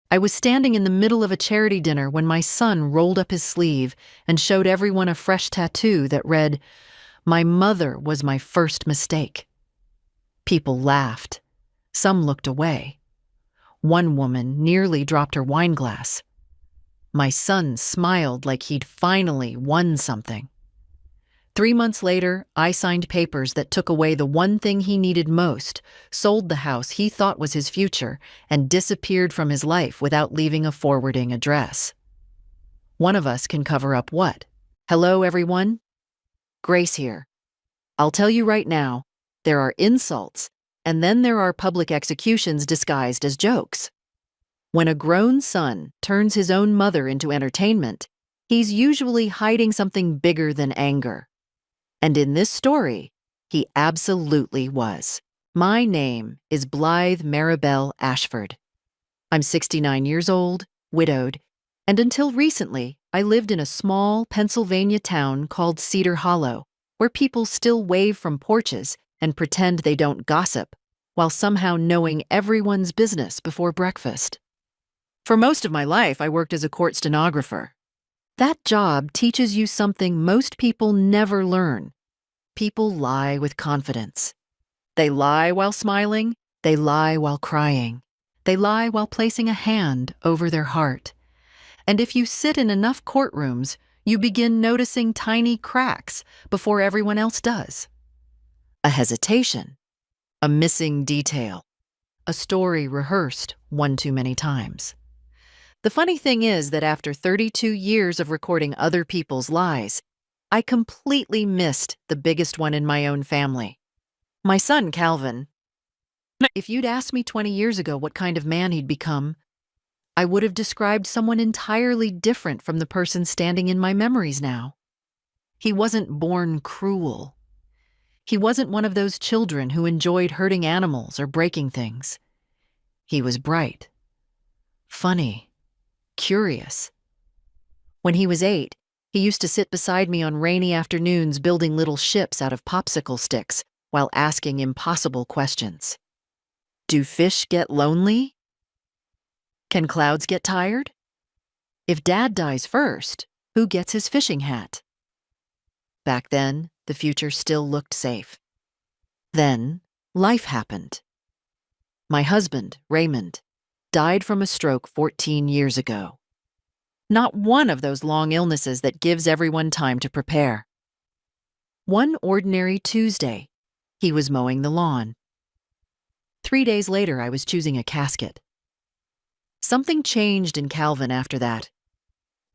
I was standing in the middle of a charity dinner when my son rolled up his sleeve and showed everyone a fresh tattoo that read, "My mother was my first mistake." People laughed. Some looked away. One woman nearly dropped her wine glass. My son smiled like he'd finally won something. 3 months later, I signed papers that took away the one thing he needed most, sold the house he thought was his future, and disappeared from his life without leaving a forwarding address. One of us can cover up what? Hello, everyone? Grace here. I'll tell you right now, there are insults, and then there are public executions disguised as jokes. When a grown son turns his own mother into entertainment, he's usually hiding something bigger than anger. And in this story, he absolutely was. My name is Blythe Maribel Ashford. I'm 69 years old, widowed, and until recently, I lived in a small Pennsylvania town called Cedar Hollow, where people still wave from porches and pretend they don't gossip, while somehow knowing everyone's business before breakfast. For most of my life, I worked as a court stenographer. That job teaches you something most people never learn. People lie with confidence. They lie while smiling. They lie while crying. They lie while placing a hand over their heart. And if you sit in enough courtrooms, you begin noticing tiny cracks before everyone else does. A hesitation, a missing detail, a story rehearsed one too many times. The funny thing is that after 32 years of recording other people's lies, I completely missed the biggest one in my own family. My son, Calvin. If you'd asked me 20 years ago what kind of man he'd become, I would have described someone entirely different from the person standing in my memories now. He wasn't born cruel. He wasn't one of those children who enjoyed hurting animals or breaking things. He was bright, funny, curious. When he was 8, he used to sit beside me on rainy afternoons building little ships out of popsicle sticks while asking impossible questions. Do fish get lonely? Can clouds get tired? If Dad dies first, who gets his fishing hat? Back then, the future still looked safe. Then, life happened. My husband, Raymond, died from a stroke 14 years ago. Not one of those long illnesses that gives everyone time to prepare. One ordinary Tuesday, he was mowing the lawn. 3 days later, I was choosing a casket. Something changed in Calvin after that.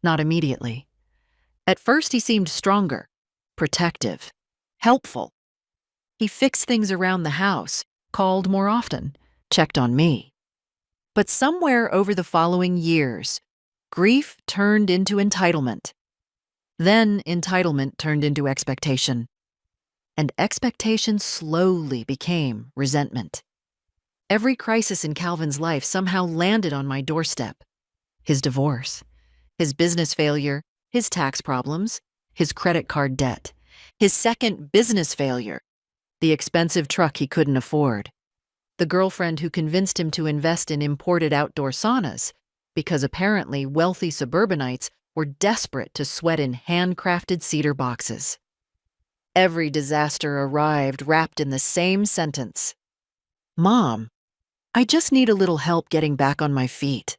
Not immediately. At first, he seemed stronger, protective, helpful. He fixed things around the house, called more often, checked on me. But somewhere over the following years, grief turned into entitlement. Then entitlement turned into expectation. And expectation slowly became resentment. Every crisis in Calvin's life somehow landed on my doorstep. His divorce, his business failure, his tax problems, his credit card debt, his second business failure, the expensive truck he couldn't afford, the girlfriend who convinced him to invest in imported outdoor saunas because apparently wealthy suburbanites were desperate to sweat in handcrafted cedar boxes. Every disaster arrived wrapped in the same sentence. Mom, I just need a little help getting back on my feet.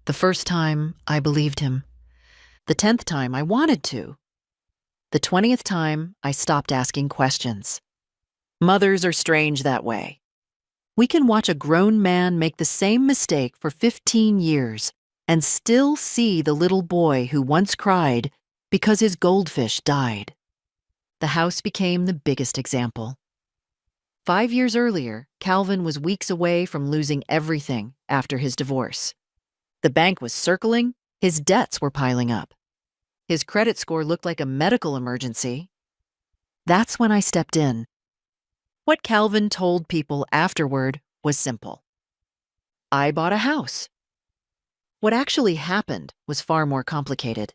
The first time, I believed him. The 10th time, I wanted to. The 20th time, I stopped asking questions. Mothers are strange that way. We can watch a grown man make the same mistake for 15 years and still see the little boy who once cried because his goldfish died. The house became the biggest example. 5 years earlier, Calvin was weeks away from losing everything after his divorce. The bank was circling, his debts were piling up. His credit score looked like a medical emergency. That's when I stepped in. What Calvin told people afterward was simple. I bought a house. What actually happened was far more complicated.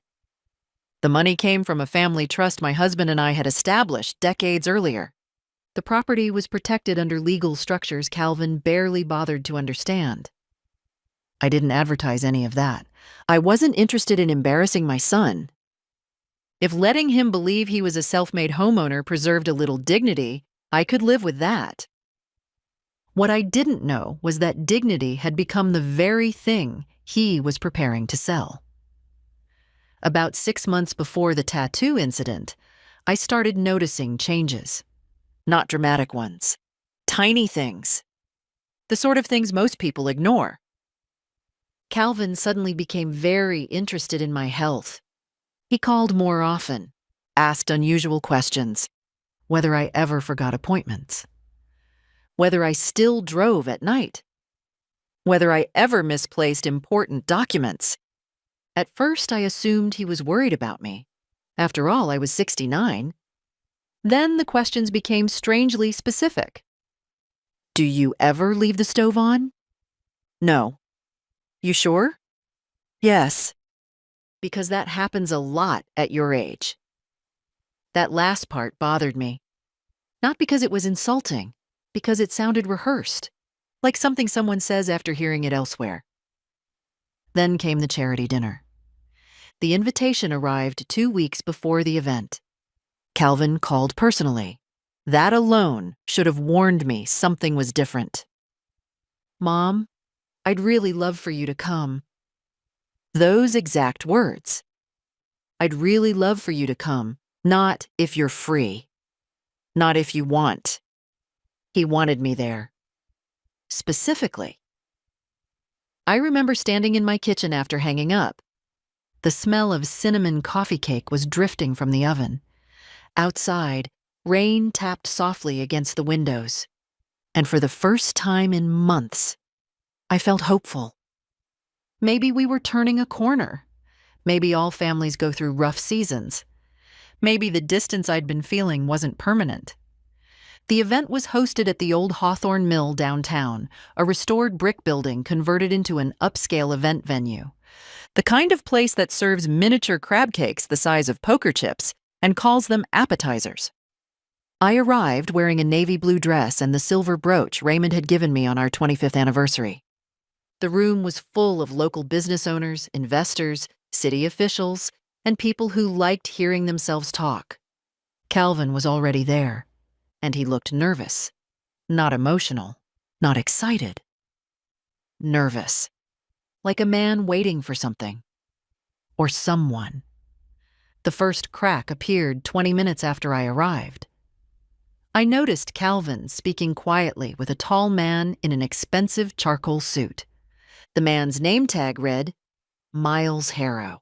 The money came from a family trust my husband and I had established decades earlier. The property was protected under legal structures Calvin barely bothered to understand. I didn't advertise any of that. I wasn't interested in embarrassing my son. If letting him believe he was a self-made homeowner preserved a little dignity, I could live with that. What I didn't know was that dignity had become the very thing he was preparing to sell. About 6 months before the tattoo incident, I started noticing changes. Not dramatic ones. Tiny things. The sort of things most people ignore. Calvin suddenly became very interested in my health. He called more often, asked unusual questions, whether I ever forgot appointments, whether I still drove at night, whether I ever misplaced important documents. At first, I assumed he was worried about me. After all, I was 69. Then the questions became strangely specific. Do you ever leave the stove on? No. You sure? Yes. Because that happens a lot at your age. That last part bothered me. Not because it was insulting, because it sounded rehearsed, like something someone says after hearing it elsewhere. Then came the charity dinner. The invitation arrived 2 weeks before the event. Calvin called personally. That alone should have warned me something was different. Mom, I'd really love for you to come. Those exact words. I'd really love for you to come, not if you're free. Not if you want. He wanted me there. Specifically. I remember standing in my kitchen after hanging up. The smell of cinnamon coffee cake was drifting from the oven. Outside, rain tapped softly against the windows. And for the first time in months, I felt hopeful. Maybe we were turning a corner. Maybe all families go through rough seasons. Maybe the distance I'd been feeling wasn't permanent. The event was hosted at the old Hawthorne Mill downtown, a restored brick building converted into an upscale event venue. The kind of place that serves miniature crab cakes the size of poker chips and calls them appetizers. I arrived wearing a navy blue dress and the silver brooch Raymond had given me on our 25th anniversary. The room was full of local business owners, investors, city officials, and people who liked hearing themselves talk. Calvin was already there, and he looked nervous, not emotional, not excited. Nervous, like a man waiting for something, or someone. The first crack appeared 20 minutes after I arrived. I noticed Calvin speaking quietly with a tall man in an expensive charcoal suit. The man's name tag read, Miles Harrow.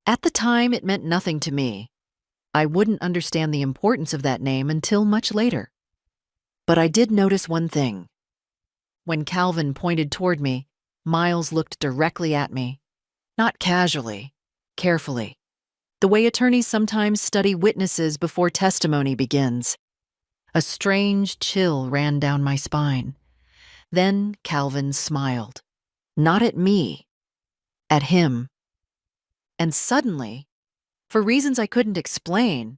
At the time, it meant nothing to me. I wouldn't understand the importance of that name until much later. But I did notice one thing. When Calvin pointed toward me, Miles looked directly at me. Not casually, carefully. The way attorneys sometimes study witnesses before testimony begins. A strange chill ran down my spine. Then Calvin smiled. Not at me, at him. And suddenly, for reasons I couldn't explain,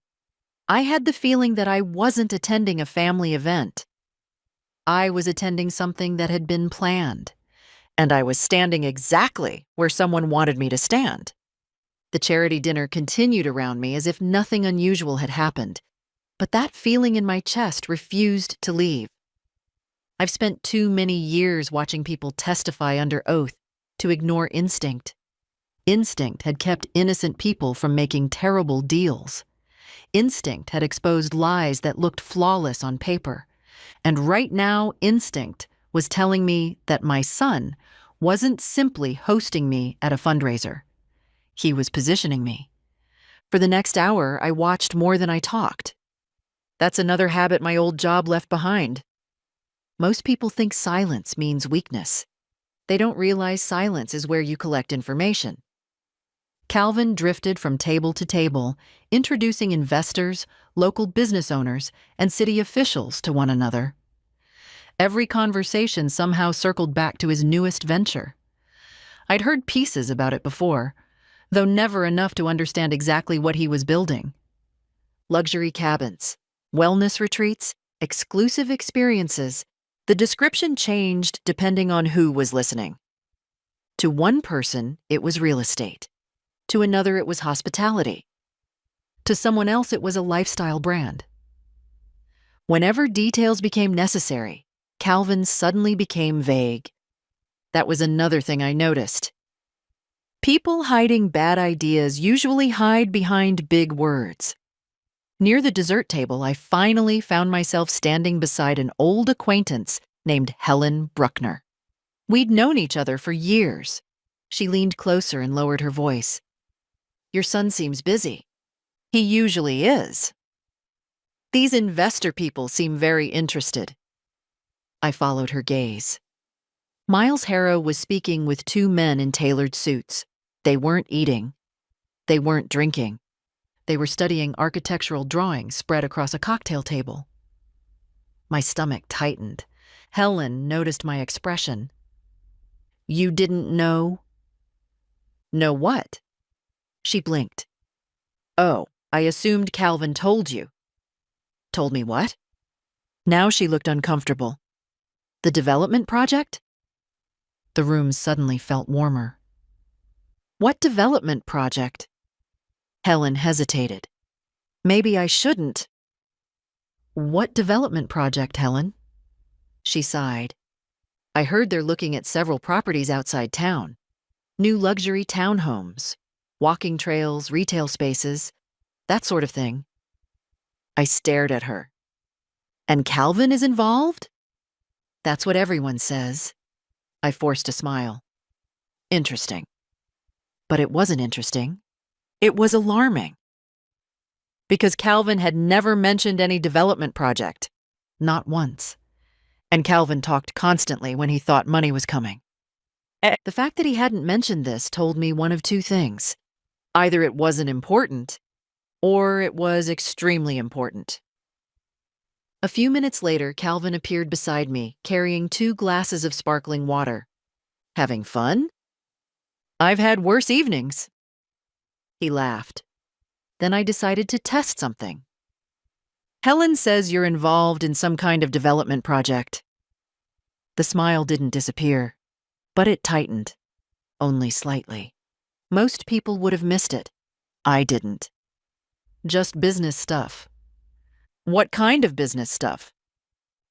I had the feeling that I wasn't attending a family event. I was attending something that had been planned, and I was standing exactly where someone wanted me to stand. The charity dinner continued around me as if nothing unusual had happened, but that feeling in my chest refused to leave. I've spent too many years watching people testify under oath to ignore instinct. Instinct had kept innocent people from making terrible deals. Instinct had exposed lies that looked flawless on paper. And right now, instinct was telling me that my son wasn't simply hosting me at a fundraiser. He was positioning me. For the next hour, I watched more than I talked. That's another habit my old job left behind. Most people think silence means weakness. They don't realize silence is where you collect information. Calvin drifted from table to table, introducing investors, local business owners, and city officials to one another. Every conversation somehow circled back to his newest venture. I'd heard pieces about it before, though never enough to understand exactly what he was building. Luxury cabins, wellness retreats, exclusive experiences. The description changed depending on who was listening. To one person, it was real estate. To another, it was hospitality. To someone else, it was a lifestyle brand. Whenever details became necessary, Calvin suddenly became vague. That was another thing I noticed. People hiding bad ideas usually hide behind big words. Near the dessert table, I finally found myself standing beside an old acquaintance named Helen Bruckner. We'd known each other for years. She leaned closer and lowered her voice. "Your son seems busy." "He usually is." "These investor people seem very interested." I followed her gaze. Miles Harrow was speaking with two men in tailored suits. They weren't eating. They weren't drinking. They were studying architectural drawings spread across a cocktail table. My stomach tightened. Helen noticed my expression. "You didn't know?" "Know what?" She blinked. "Oh, I assumed Calvin told you." "Told me what?" Now she looked uncomfortable. "The development project?" The room suddenly felt warmer. "What development project?" Helen hesitated. "Maybe I shouldn't." "What development project, Helen?" She sighed. "I heard they're looking at several properties outside town. New luxury townhomes, walking trails, retail spaces, that sort of thing." I stared at her. "And Calvin is involved?" "That's what everyone says." I forced a smile. "Interesting." But it wasn't interesting. It was alarming. Because Calvin had never mentioned any development project. Not once. And Calvin talked constantly when he thought money was coming. The fact that he hadn't mentioned this told me one of two things. Either it wasn't important, or it was extremely important. A few minutes later, Calvin appeared beside me, carrying 2 glasses of sparkling water. "Having fun?" "I've had worse evenings." He laughed. Then I decided to test something. "Helen says you're involved in some kind of development project." The smile didn't disappear, but it tightened, only slightly. Most people would have missed it. I didn't. "Just business stuff." "What kind of business stuff?"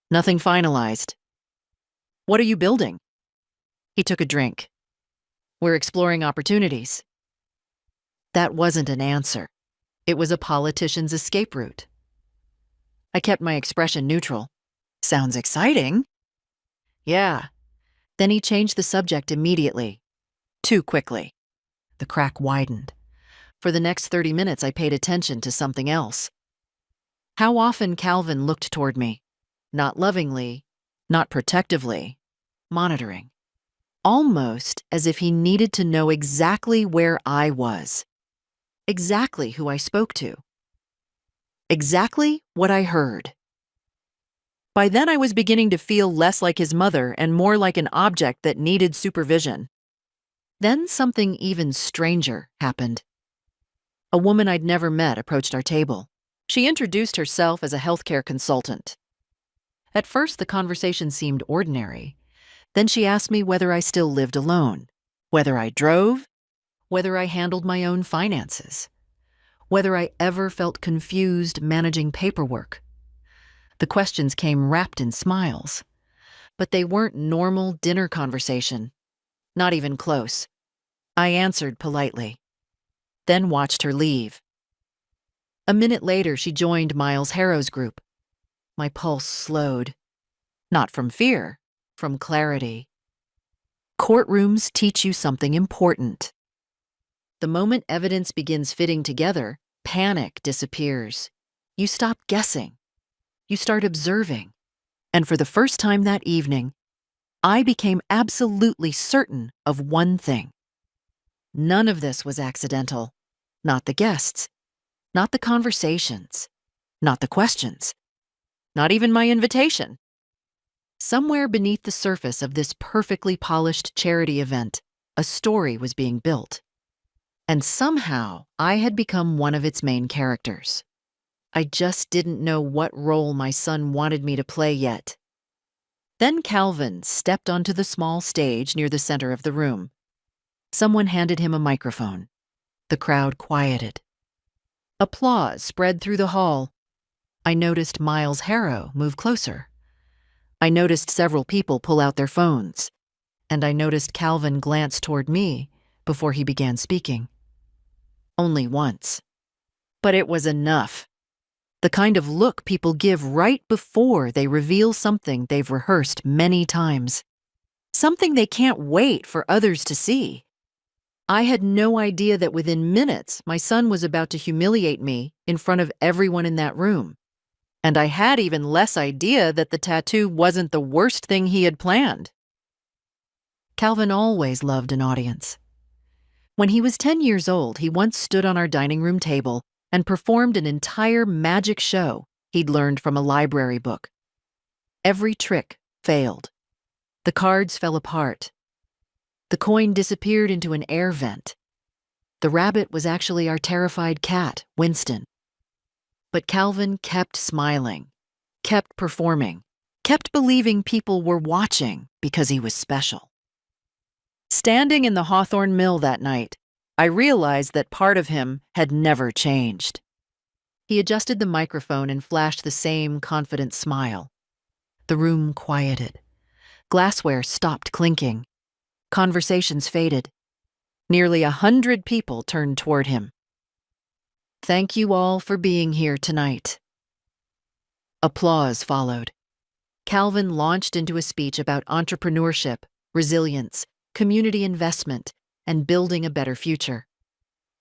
"Nothing finalized." "What are you building?" He took a drink. "We're exploring opportunities." That wasn't an answer. It was a politician's escape route. I kept my expression neutral. "Sounds exciting." "Yeah." Then he changed the subject immediately. Too quickly. The crack widened. For the next 30 minutes, I paid attention to something else. How often Calvin looked toward me. Not lovingly, not protectively, monitoring. Almost as if he needed to know exactly where I was. Exactly who I spoke to. Exactly what I heard. By then I was beginning to feel less like his mother and more like an object that needed supervision. Then something even stranger happened. A woman I'd never met approached our table. She introduced herself as a healthcare consultant. At first, the conversation seemed ordinary. Then she asked me whether I still lived alone, whether I drove, whether I handled my own finances, whether I ever felt confused managing paperwork. The questions came wrapped in smiles, but they weren't normal dinner conversation, not even close. I answered politely, then watched her leave. A minute later, she joined Miles Harrow's group. My pulse slowed. Not from fear, from clarity. Courtrooms teach you something important. The moment evidence begins fitting together, panic disappears. You stop guessing. You start observing. And for the first time that evening, I became absolutely certain of one thing. None of this was accidental. Not the guests. Not the conversations. Not the questions. Not even my invitation. Somewhere beneath the surface of this perfectly polished charity event, a story was being built. And somehow, I had become one of its main characters. I just didn't know what role my son wanted me to play yet. Then Calvin stepped onto the small stage near the center of the room. Someone handed him a microphone. The crowd quieted. Applause spread through the hall. I noticed Miles Harrow move closer. I noticed several people pull out their phones. And I noticed Calvin glance toward me before he began speaking. Only once. But it was enough. The kind of look people give right before they reveal something they've rehearsed many times. Something they can't wait for others to see. I had no idea that within minutes my son was about to humiliate me in front of everyone in that room. And I had even less idea that the tattoo wasn't the worst thing he had planned. Calvin always loved an audience. When he was 10 years old, he once stood on our dining room table and performed an entire magic show he'd learned from a library book. Every trick failed. The cards fell apart. The coin disappeared into an air vent. The rabbit was actually our terrified cat, Winston. But Calvin kept smiling, kept performing, kept believing people were watching because he was special. Standing in the Hawthorne Mill that night, I realized that part of him had never changed. He adjusted the microphone and flashed the same confident smile. The room quieted. Glassware stopped clinking. Conversations faded. Nearly 100 people turned toward him. Thank you all for being here tonight. Applause followed. Calvin launched into a speech about entrepreneurship, resilience, community investment, and building a better future.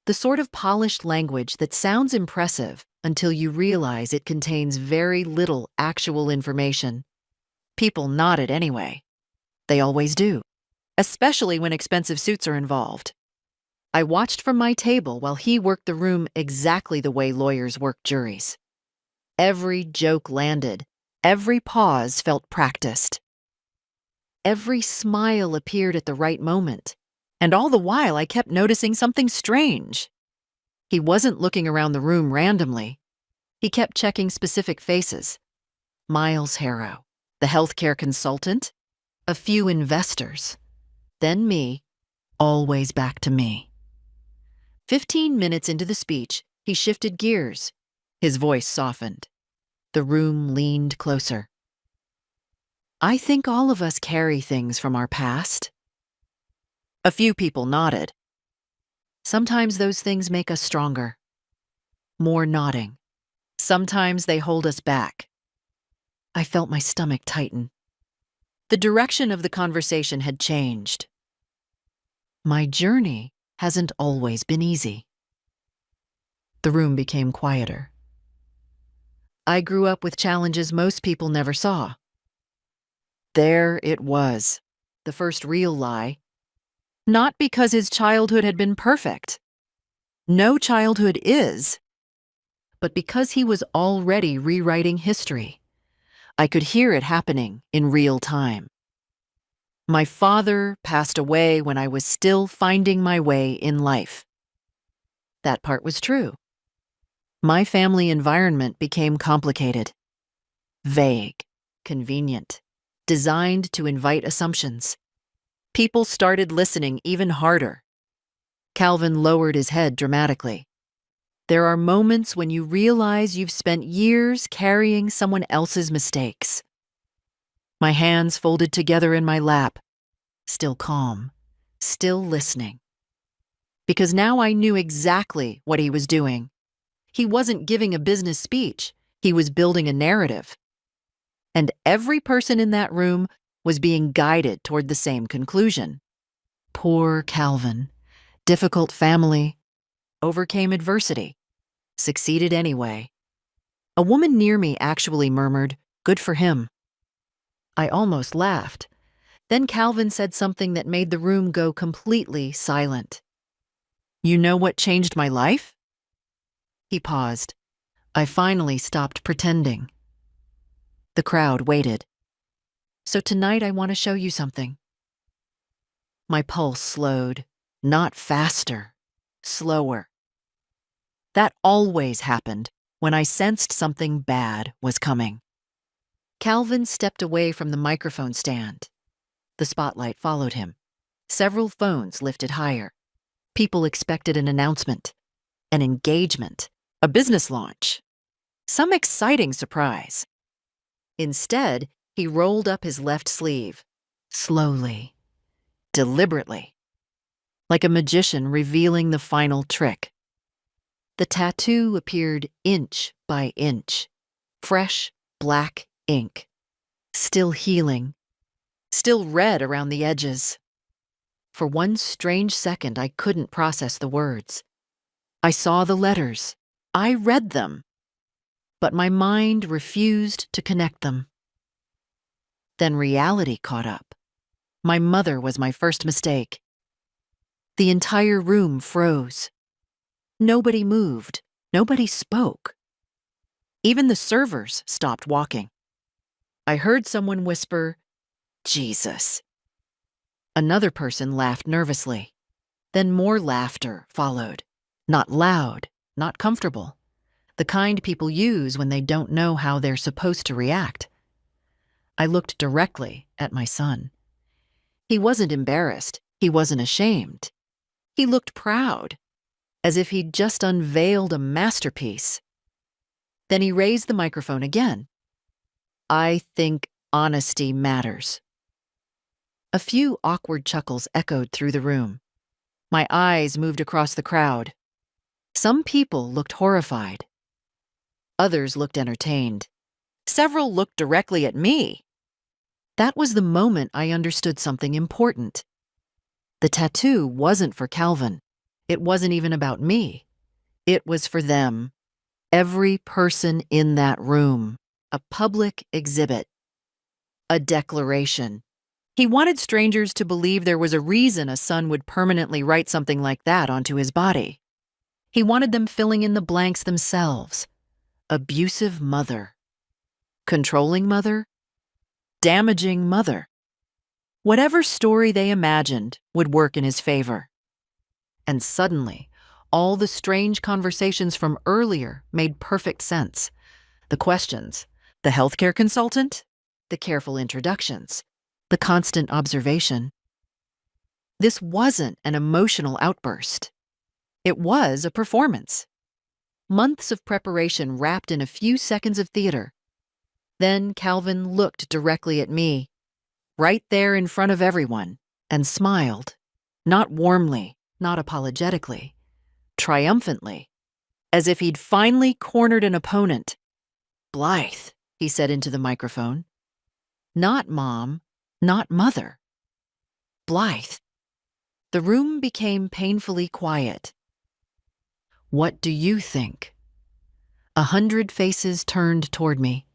The sort of polished language that sounds impressive until you realize it contains very little actual information. People nodded anyway. They always do, especially when expensive suits are involved. I watched from my table while he worked the room exactly the way lawyers work juries. Every joke landed. Every pause felt practiced. Every smile appeared at the right moment, and all the while I kept noticing something strange. He wasn't looking around the room randomly. He kept checking specific faces. Miles Harrow, the healthcare consultant, a few investors, then me, always back to me. 15 minutes into the speech, he shifted gears. His voice softened. The room leaned closer. I think all of us carry things from our past. A few people nodded. Sometimes those things make us stronger. More nodding. Sometimes they hold us back. I felt my stomach tighten. The direction of the conversation had changed. My journey hasn't always been easy. The room became quieter. I grew up with challenges most people never saw. There it was, the first real lie. Not because his childhood had been perfect. No childhood is. But because he was already rewriting history. I could hear it happening in real time. My father passed away when I was still finding my way in life. That part was true. My family environment became complicated. Vague, convenient, designed to invite assumptions. People started listening even harder. Calvin lowered his head dramatically. There are moments when you realize you've spent years carrying someone else's mistakes. My hands folded together in my lap, still calm, still listening. Because now I knew exactly what he was doing. He wasn't giving a business speech, he was building a narrative. And every person in that room was being guided toward the same conclusion. Poor Calvin, difficult family, overcame adversity, succeeded anyway. A woman near me actually murmured, "Good for him." I almost laughed. Then Calvin said something that made the room go completely silent. You know what changed my life? He paused. I finally stopped pretending. The crowd waited. So tonight I want to show you something. My pulse slowed, not faster, slower. That always happened when I sensed something bad was coming. Calvin stepped away from the microphone stand. The spotlight followed him. Several phones lifted higher. People expected an announcement, an engagement, a business launch, some exciting surprise. Instead, he rolled up his left sleeve, slowly, deliberately, like a magician revealing the final trick. The tattoo appeared inch by inch, fresh black ink, still healing, still red around the edges. For one strange second, I couldn't process the words. I saw the letters. I read them. But my mind refused to connect them. Then reality caught up. My mother was my first mistake. The entire room froze. Nobody moved. Nobody spoke. Even the servers stopped walking. I heard someone whisper, "Jesus." Another person laughed nervously. Then more laughter followed. Not loud, not comfortable. The kind people use when they don't know how they're supposed to react. I looked directly at my son. He wasn't embarrassed. He wasn't ashamed. He looked proud, as if he'd just unveiled a masterpiece. Then he raised the microphone again. "I think honesty matters." A few awkward chuckles echoed through the room. My eyes moved across the crowd. Some people looked horrified. Others looked entertained. Several looked directly at me. That was the moment I understood something important. The tattoo wasn't for Calvin. It wasn't even about me. It was for them. Every person in that room. A public exhibit. A declaration. He wanted strangers to believe there was a reason a son would permanently write something like that onto his body. He wanted them filling in the blanks themselves. Abusive mother. Controlling mother. Damaging mother. Whatever story they imagined would work in his favor. And suddenly, all the strange conversations from earlier made perfect sense. The questions, the healthcare consultant, the careful introductions, the constant observation. This wasn't an emotional outburst. It was a performance. Months of preparation wrapped in a few seconds of theater. Then Calvin looked directly at me, right there in front of everyone, and smiled. Not warmly, not apologetically, triumphantly, as if he'd finally cornered an opponent. "Blythe," he said into the microphone. Not mom, not mother. Blythe. The room became painfully quiet. "What do you think?" 100 faces turned toward me,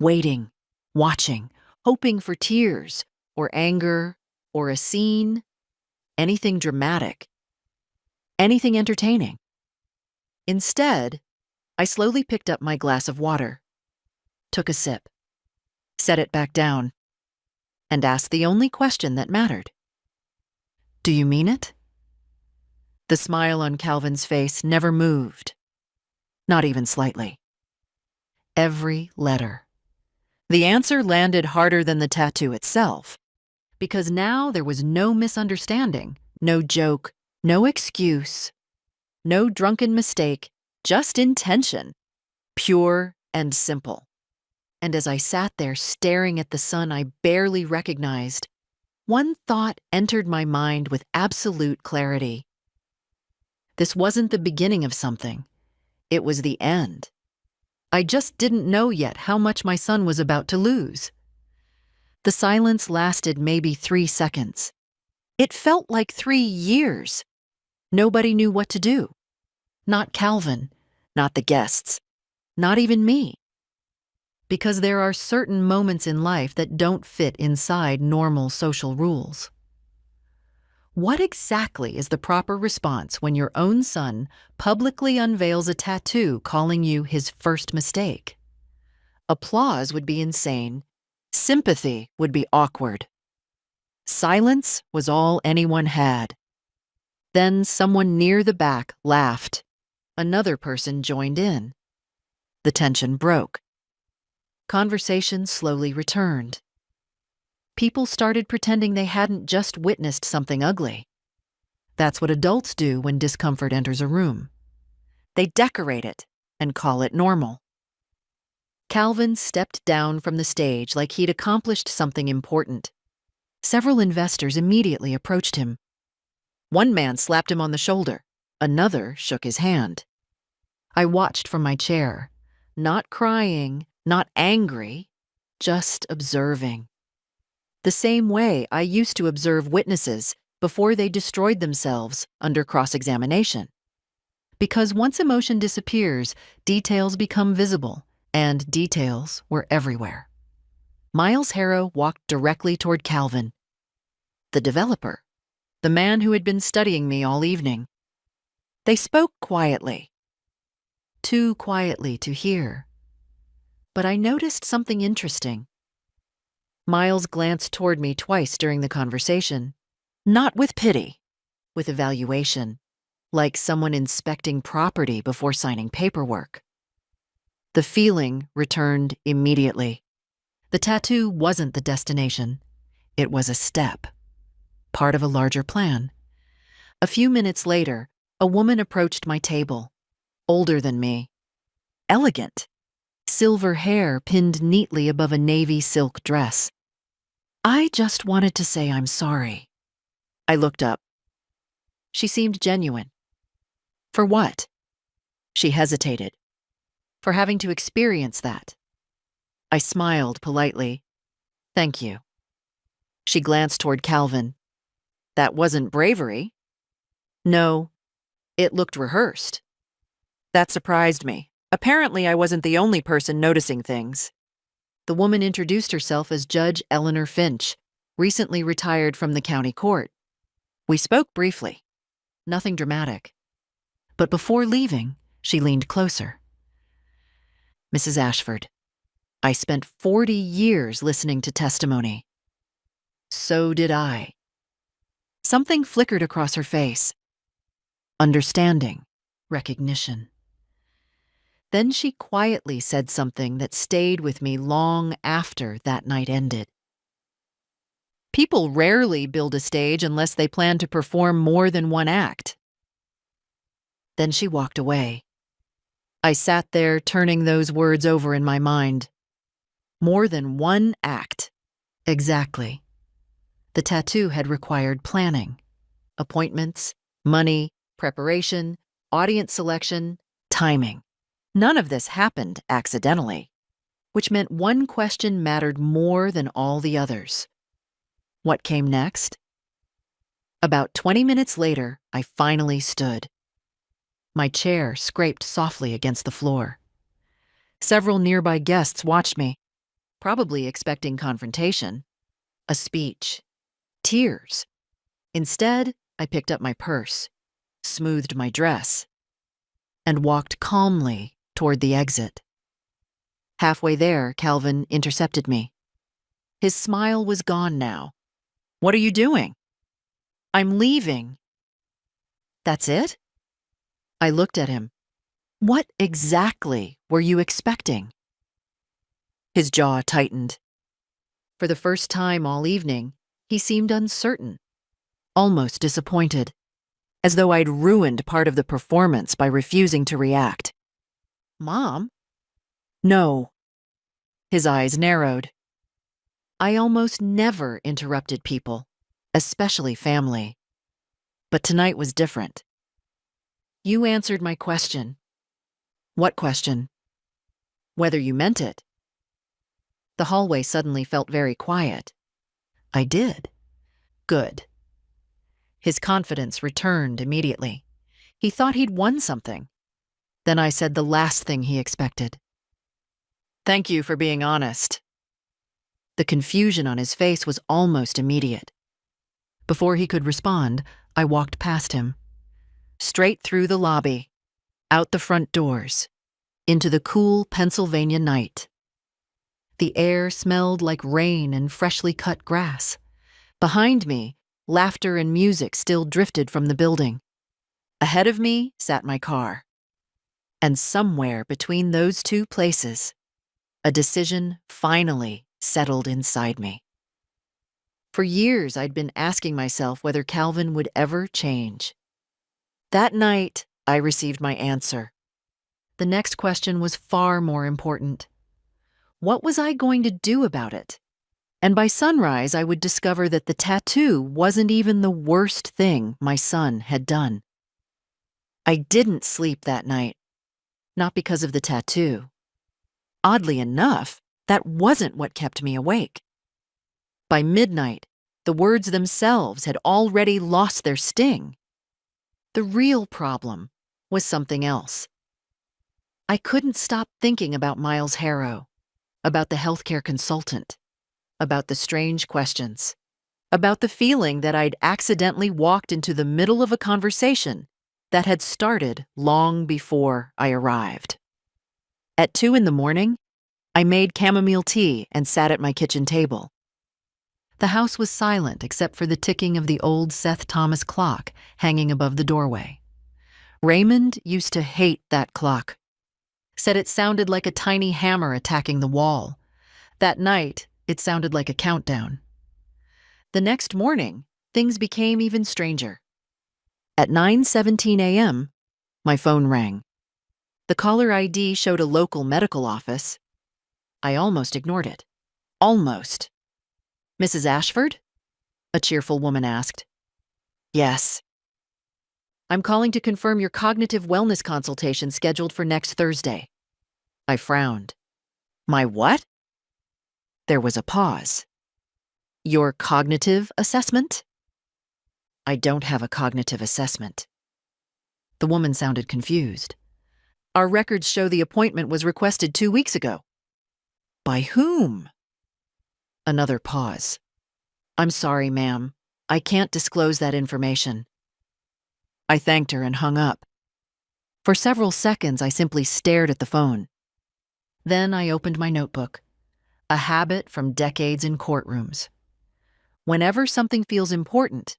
waiting, watching, hoping for tears, or anger, or a scene, anything dramatic, anything entertaining. Instead, I slowly picked up my glass of water, took a sip, set it back down, and asked the only question that mattered. "Do you mean it?" The smile on Calvin's face never moved, not even slightly. Every letter. The answer landed harder than the tattoo itself, because now there was no misunderstanding, no joke, no excuse, no drunken mistake, just intention, pure and simple. And as I sat there staring at the son I barely recognized, one thought entered my mind with absolute clarity. This wasn't the beginning of something. It was the end. I just didn't know yet how much my son was about to lose. The silence lasted maybe 3 seconds. It felt like 3 years. Nobody knew what to do. Not Calvin, not the guests, not even me. Because there are certain moments in life that don't fit inside normal social rules. What exactly is the proper response when your own son publicly unveils a tattoo calling you his first mistake? Applause would be insane. Sympathy would be awkward. Silence was all anyone had. Then someone near the back laughed. Another person joined in. The tension broke. Conversation slowly returned. People started pretending they hadn't just witnessed something ugly. That's what adults do when discomfort enters a room. They decorate it and call it normal. Calvin stepped down from the stage like he'd accomplished something important. Several investors immediately approached him. One man slapped him on the shoulder. Another shook his hand. I watched from my chair, not crying, not angry, just observing. The same way I used to observe witnesses before they destroyed themselves under cross-examination. Because once emotion disappears, details become visible, and details were everywhere. Miles Harrow walked directly toward Calvin, the developer, the man who had been studying me all evening. They spoke quietly, too quietly to hear. But I noticed something interesting. Miles glanced toward me twice during the conversation, not with pity, with evaluation, like someone inspecting property before signing paperwork. The feeling returned immediately. The tattoo wasn't the destination. It was a step, part of a larger plan. A few minutes later, a woman approached my table, older than me, elegant, silver hair pinned neatly above a navy silk dress. I just wanted to say I'm sorry. I looked up. She seemed genuine. For what? She hesitated. For having to experience that. I smiled politely. Thank you. She glanced toward Calvin. That wasn't bravery. No, it looked rehearsed. That surprised me. Apparently, I wasn't the only person noticing things. The woman introduced herself as Judge Eleanor Finch, recently retired from the county court. We spoke briefly. Nothing dramatic. But before leaving, she leaned closer. Mrs. Ashford, I spent 40 years listening to testimony. So did I. Something flickered across her face. Understanding, recognition. Then she quietly said something that stayed with me long after that night ended. People rarely build a stage unless they plan to perform more than one act. Then she walked away. I sat there turning those words over in my mind. More than one act. Exactly. The tattoo had required planning. Appointments, money, preparation, audience selection, timing. None of this happened accidentally, which meant one question mattered more than all the others. What came next? About 20 minutes later, I finally stood. My chair scraped softly against the floor. Several nearby guests watched me, probably expecting confrontation, a speech, tears. Instead, I picked up my purse, smoothed my dress, and walked calmly toward the exit. Halfway there, Calvin intercepted me. His smile was gone now. What are you doing? I'm leaving. That's it? I looked at him. What exactly were you expecting? His jaw tightened. For the first time all evening, he seemed uncertain, almost disappointed, as though I'd ruined part of the performance by refusing to react. Mom? No. His eyes narrowed. I almost never interrupted people, especially family. But tonight was different. You answered my question. What question? Whether you meant it. The hallway suddenly felt very quiet. I did. Good. His confidence returned immediately. He thought he'd won something. Then I said the last thing he expected. Thank you for being honest. The confusion on his face was almost immediate. Before he could respond, I walked past him. Straight through the lobby, out the front doors, into the cool Pennsylvania night. The air smelled like rain and freshly cut grass. Behind me, laughter and music still drifted from the building. Ahead of me sat my car. And somewhere between those two places, a decision finally settled inside me. For years, I'd been asking myself whether Calvin would ever change. That night, I received my answer. The next question was far more important. What was I going to do about it? And by sunrise, I would discover that the tattoo wasn't even the worst thing my son had done. I didn't sleep that night, not because of the tattoo. Oddly enough, that wasn't what kept me awake. By midnight, the words themselves had already lost their sting. The real problem was something else. I couldn't stop thinking about Miles Harrow, about the healthcare consultant, about the strange questions, about the feeling that I'd accidentally walked into the middle of a conversation that had started long before I arrived. At 2 a.m, I made chamomile tea and sat at my kitchen table. The house was silent except for the ticking of the old Seth Thomas clock hanging above the doorway. Raymond used to hate that clock. Said it sounded like a tiny hammer attacking the wall. That night, it sounded like a countdown. The next morning, things became even stranger. At 9:17 a.m., my phone rang. The caller ID showed a local medical office. I almost ignored it. Almost. "Mrs. Ashford?" a cheerful woman asked. "Yes." "I'm calling to confirm your cognitive wellness consultation scheduled for next Thursday." I frowned. "My what?" There was a pause. "Your cognitive assessment?" "I don't have a cognitive assessment." The woman sounded confused. "Our records show the appointment was requested 2 weeks ago." "By whom?" Another pause. "I'm sorry, ma'am. I can't disclose that information." I thanked her and hung up. For several seconds, I simply stared at the phone. Then I opened my notebook, a habit from decades in courtrooms. Whenever something feels important,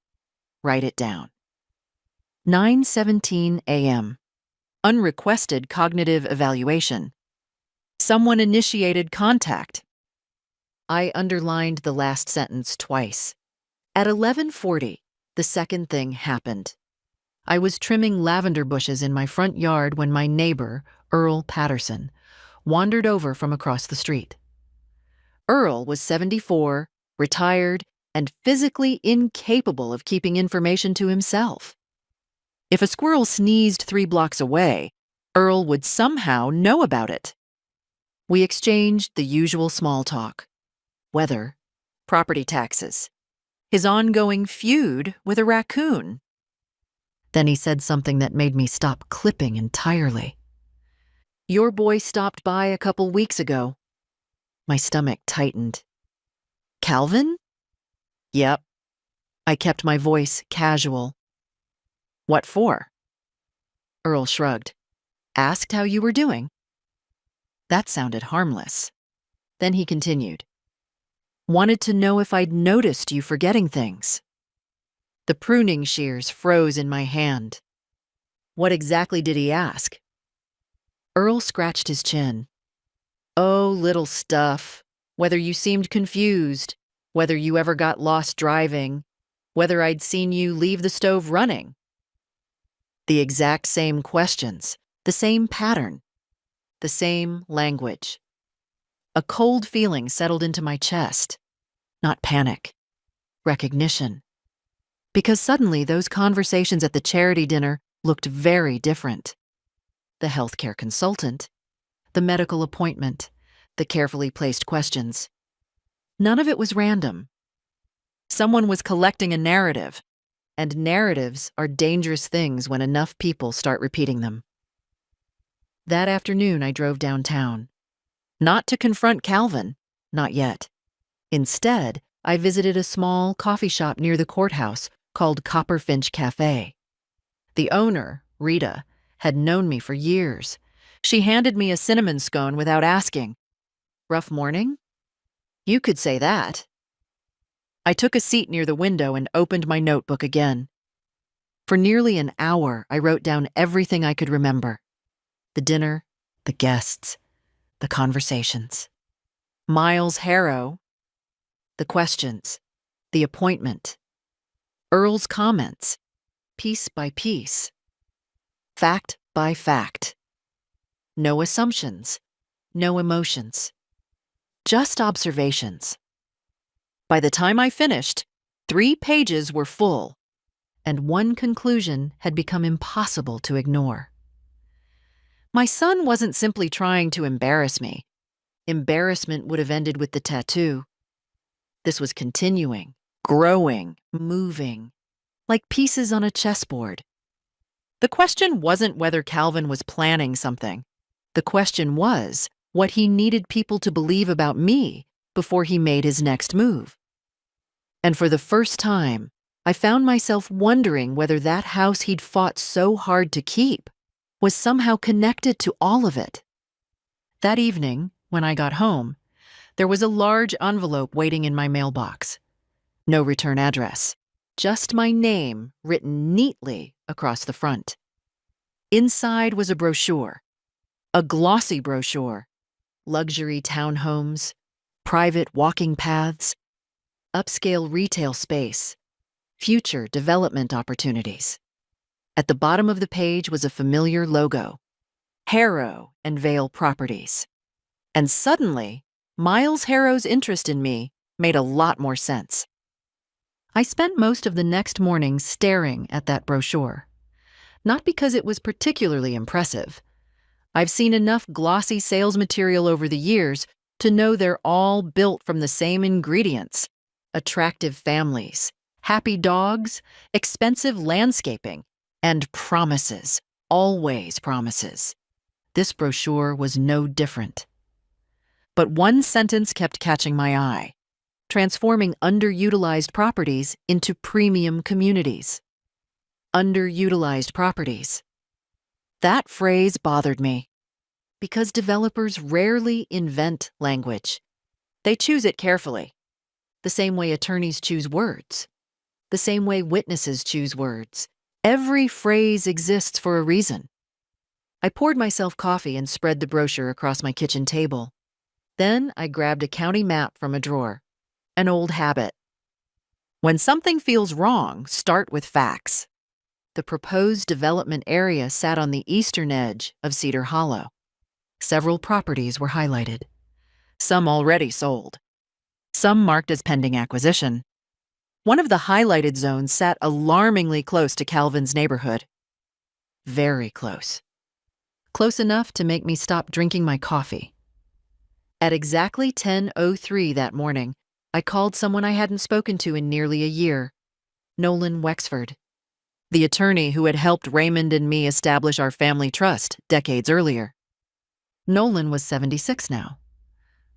write it down. 9:17 a.m. Unrequested cognitive evaluation. Someone initiated contact. I underlined the last sentence twice. At 11:40, the second thing happened. I was trimming lavender bushes in my front yard when my neighbor, Earl Patterson, wandered over from across the street. Earl was 74, retired, and physically incapable of keeping information to himself. If a squirrel sneezed 3 blocks away, Earl would somehow know about it. We exchanged the usual small talk. Weather, property taxes, his ongoing feud with a raccoon. Then he said something that made me stop clipping entirely. "Your boy stopped by a couple weeks ago." My stomach tightened. "Calvin?" "Yep." I kept my voice casual. "What for?" Earl shrugged. "Asked how you were doing." That sounded harmless. Then he continued. "Wanted to know if I'd noticed you forgetting things." The pruning shears froze in my hand. What exactly did he ask? Earl scratched his chin. "Oh, little stuff. Whether you seemed confused, whether you ever got lost driving, whether I'd seen you leave the stove running." The exact same questions, the same pattern, the same language. A cold feeling settled into my chest. Not panic, recognition. Because suddenly those conversations at the charity dinner looked very different. The healthcare consultant, the medical appointment, the carefully placed questions. None of it was random. Someone was collecting a narrative, and narratives are dangerous things when enough people start repeating them. That afternoon, I drove downtown. Not to confront Calvin, not yet. Instead, I visited a small coffee shop near the courthouse called Copperfinch Cafe. The owner, Rita, had known me for years. She handed me a cinnamon scone without asking. "Rough morning?" "You could say that." I took a seat near the window and opened my notebook again. For nearly an hour, I wrote down everything I could remember. The dinner, the guests, the conversations. Miles Harrow, the questions, The appointment. Earl's comments. Piece by piece. Fact by fact. No assumptions. No emotions. Just observations. By the time I finished, 3 pages were full, and one conclusion had become impossible to ignore. My son wasn't simply trying to embarrass me. Embarrassment would have ended with the tattoo. This was continuing, growing, moving, like pieces on a chessboard. The question wasn't whether Calvin was planning something. The question was what he needed people to believe about me before he made his next move. And for the first time, I found myself wondering whether that house he'd fought so hard to keep was somehow connected to all of it. That evening, when I got home, there was a large envelope waiting in my mailbox. No return address, just my name written neatly across the front. Inside was a brochure, a glossy brochure, luxury townhomes, private walking paths, upscale retail space, future development opportunities. At the bottom of the page was a familiar logo, Harrow and Vale Properties. And suddenly, Miles Harrow's interest in me made a lot more sense. I spent most of the next morning staring at that brochure. Not because it was particularly impressive. I've seen enough glossy sales material over the years to know they're all built from the same ingredients: attractive families, happy dogs, expensive landscaping, and promises, always promises. This brochure was no different. But one sentence kept catching my eye: transforming underutilized properties into premium communities. Underutilized properties. That phrase bothered me, because developers rarely invent language. They choose it carefully, the same way attorneys choose words, the same way witnesses choose words. Every phrase exists for a reason. I poured myself coffee and spread the brochure across my kitchen table. Then I grabbed a county map from a drawer, an old habit. When something feels wrong, start with facts. The proposed development area sat on the eastern edge of Cedar Hollow. Several properties were highlighted. Some already sold. Some marked as pending acquisition. One of the highlighted zones sat alarmingly close to Calvin's neighborhood. Very close. Close enough to make me stop drinking my coffee. At exactly 10:03 that morning, I called someone I hadn't spoken to in nearly a year, Nolan Wexford, the attorney who had helped Raymond and me establish our family trust decades earlier. Nolan was 76 now,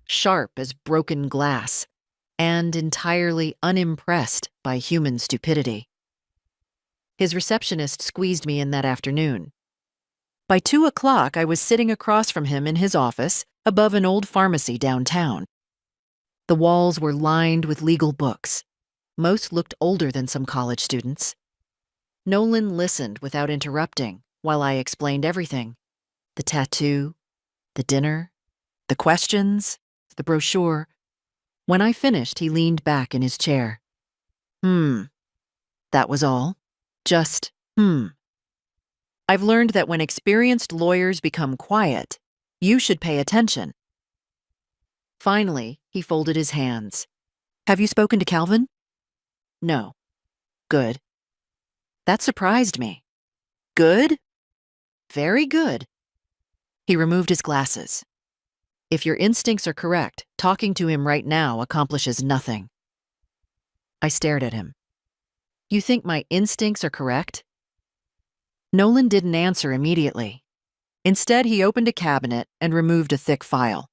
sharp as broken glass, and entirely unimpressed by human stupidity. His receptionist squeezed me in that afternoon. By 2 o'clock, I was sitting across from him in his office above an old pharmacy downtown. The walls were lined with legal books. Most looked older than some college students. Nolan listened without interrupting while I explained everything: the tattoo, the dinner, the questions, the brochure. When I finished, he leaned back in his chair. That was all. Just, I've learned that when experienced lawyers become quiet, you should pay attention. Finally, he folded his hands. Have you spoken to Calvin? No. Good. That surprised me. Good? Very good. He removed his glasses. If your instincts are correct, talking to him right now accomplishes nothing. I stared at him. You think my instincts are correct? Nolan didn't answer immediately. Instead, he opened a cabinet and removed a thick file.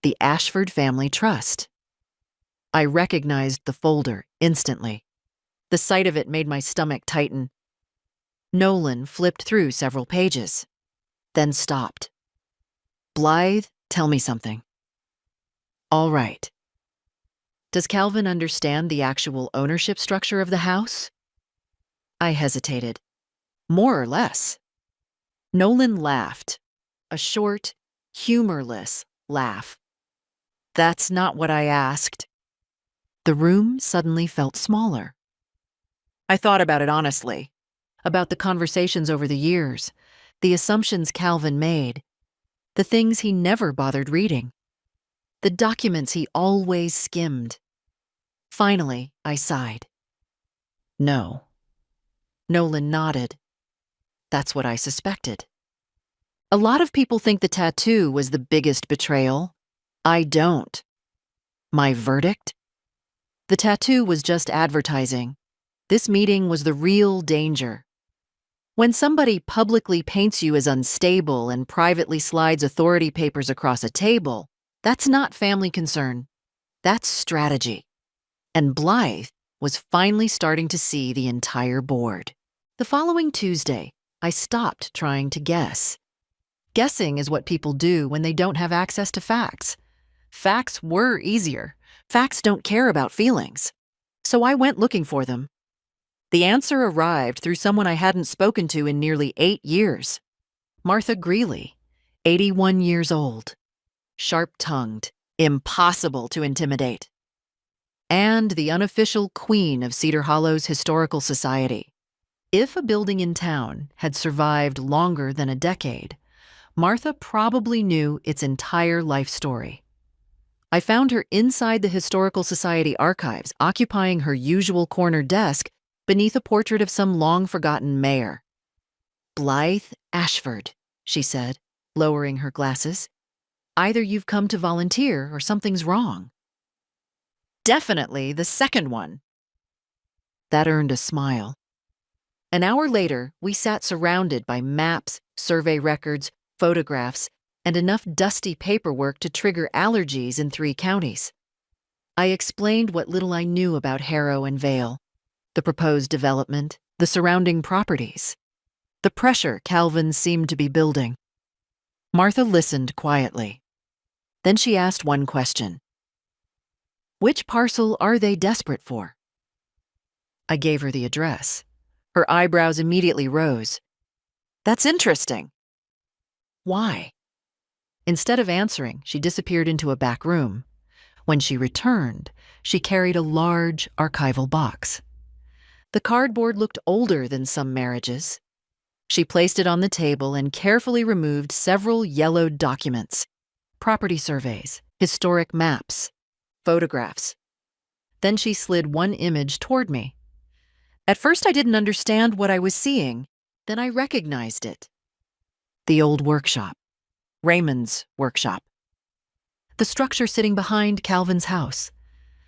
The Ashford Family Trust. I recognized the folder instantly. The sight of it made my stomach tighten. Nolan flipped through several pages, then stopped. Blythe, tell me something. All right. Does Calvin understand the actual ownership structure of the house? I hesitated. More or less. Nolan laughed, a short, humorless laugh. That's not what I asked. The room suddenly felt smaller. I thought about it honestly, about the conversations over the years, the assumptions Calvin made, the things he never bothered reading, the documents he always skimmed. Finally, I sighed. No. Nolan nodded. That's what I suspected. A lot of people think the tattoo was the biggest betrayal. I don't. My verdict? The tattoo was just advertising. This meeting was the real danger. When somebody publicly paints you as unstable and privately slides authority papers across a table, that's not family concern. That's strategy. And Blythe was finally starting to see the entire board. The following Tuesday, I stopped trying to guess. Guessing is what people do when they don't have access to facts. Facts were easier. Facts don't care about feelings. So I went looking for them. The answer arrived through someone I hadn't spoken to in nearly 8 years. Martha Greeley, 81 years old. Sharp-tongued, impossible to intimidate. And the unofficial queen of Cedar Hollow's Historical Society. If a building in town had survived longer than a decade, Martha probably knew its entire life story. I found her inside the Historical Society archives, occupying her usual corner desk beneath a portrait of some long-forgotten mayor. "Blythe Ashford," she said, lowering her glasses. "Either you've come to volunteer or something's wrong." "Definitely the second one." That earned a smile. An hour later, we sat surrounded by maps, survey records, photographs, and enough dusty paperwork to trigger allergies in 3 counties. I explained what little I knew about Harrow and Vale, the proposed development, the surrounding properties, the pressure Calvin seemed to be building. Martha listened quietly. Then she asked one question. "Which parcel are they desperate for?" I gave her the address. Her eyebrows immediately rose. "That's interesting." "Why?" Instead of answering, she disappeared into a back room. When she returned, she carried a large archival box. The cardboard looked older than some marriages. She placed it on the table and carefully removed several yellowed documents: property surveys, historic maps, photographs. Then she slid one image toward me. At first I didn't understand what I was seeing. Then I recognized it. The old workshop. Raymond's workshop. The structure sitting behind Calvin's house.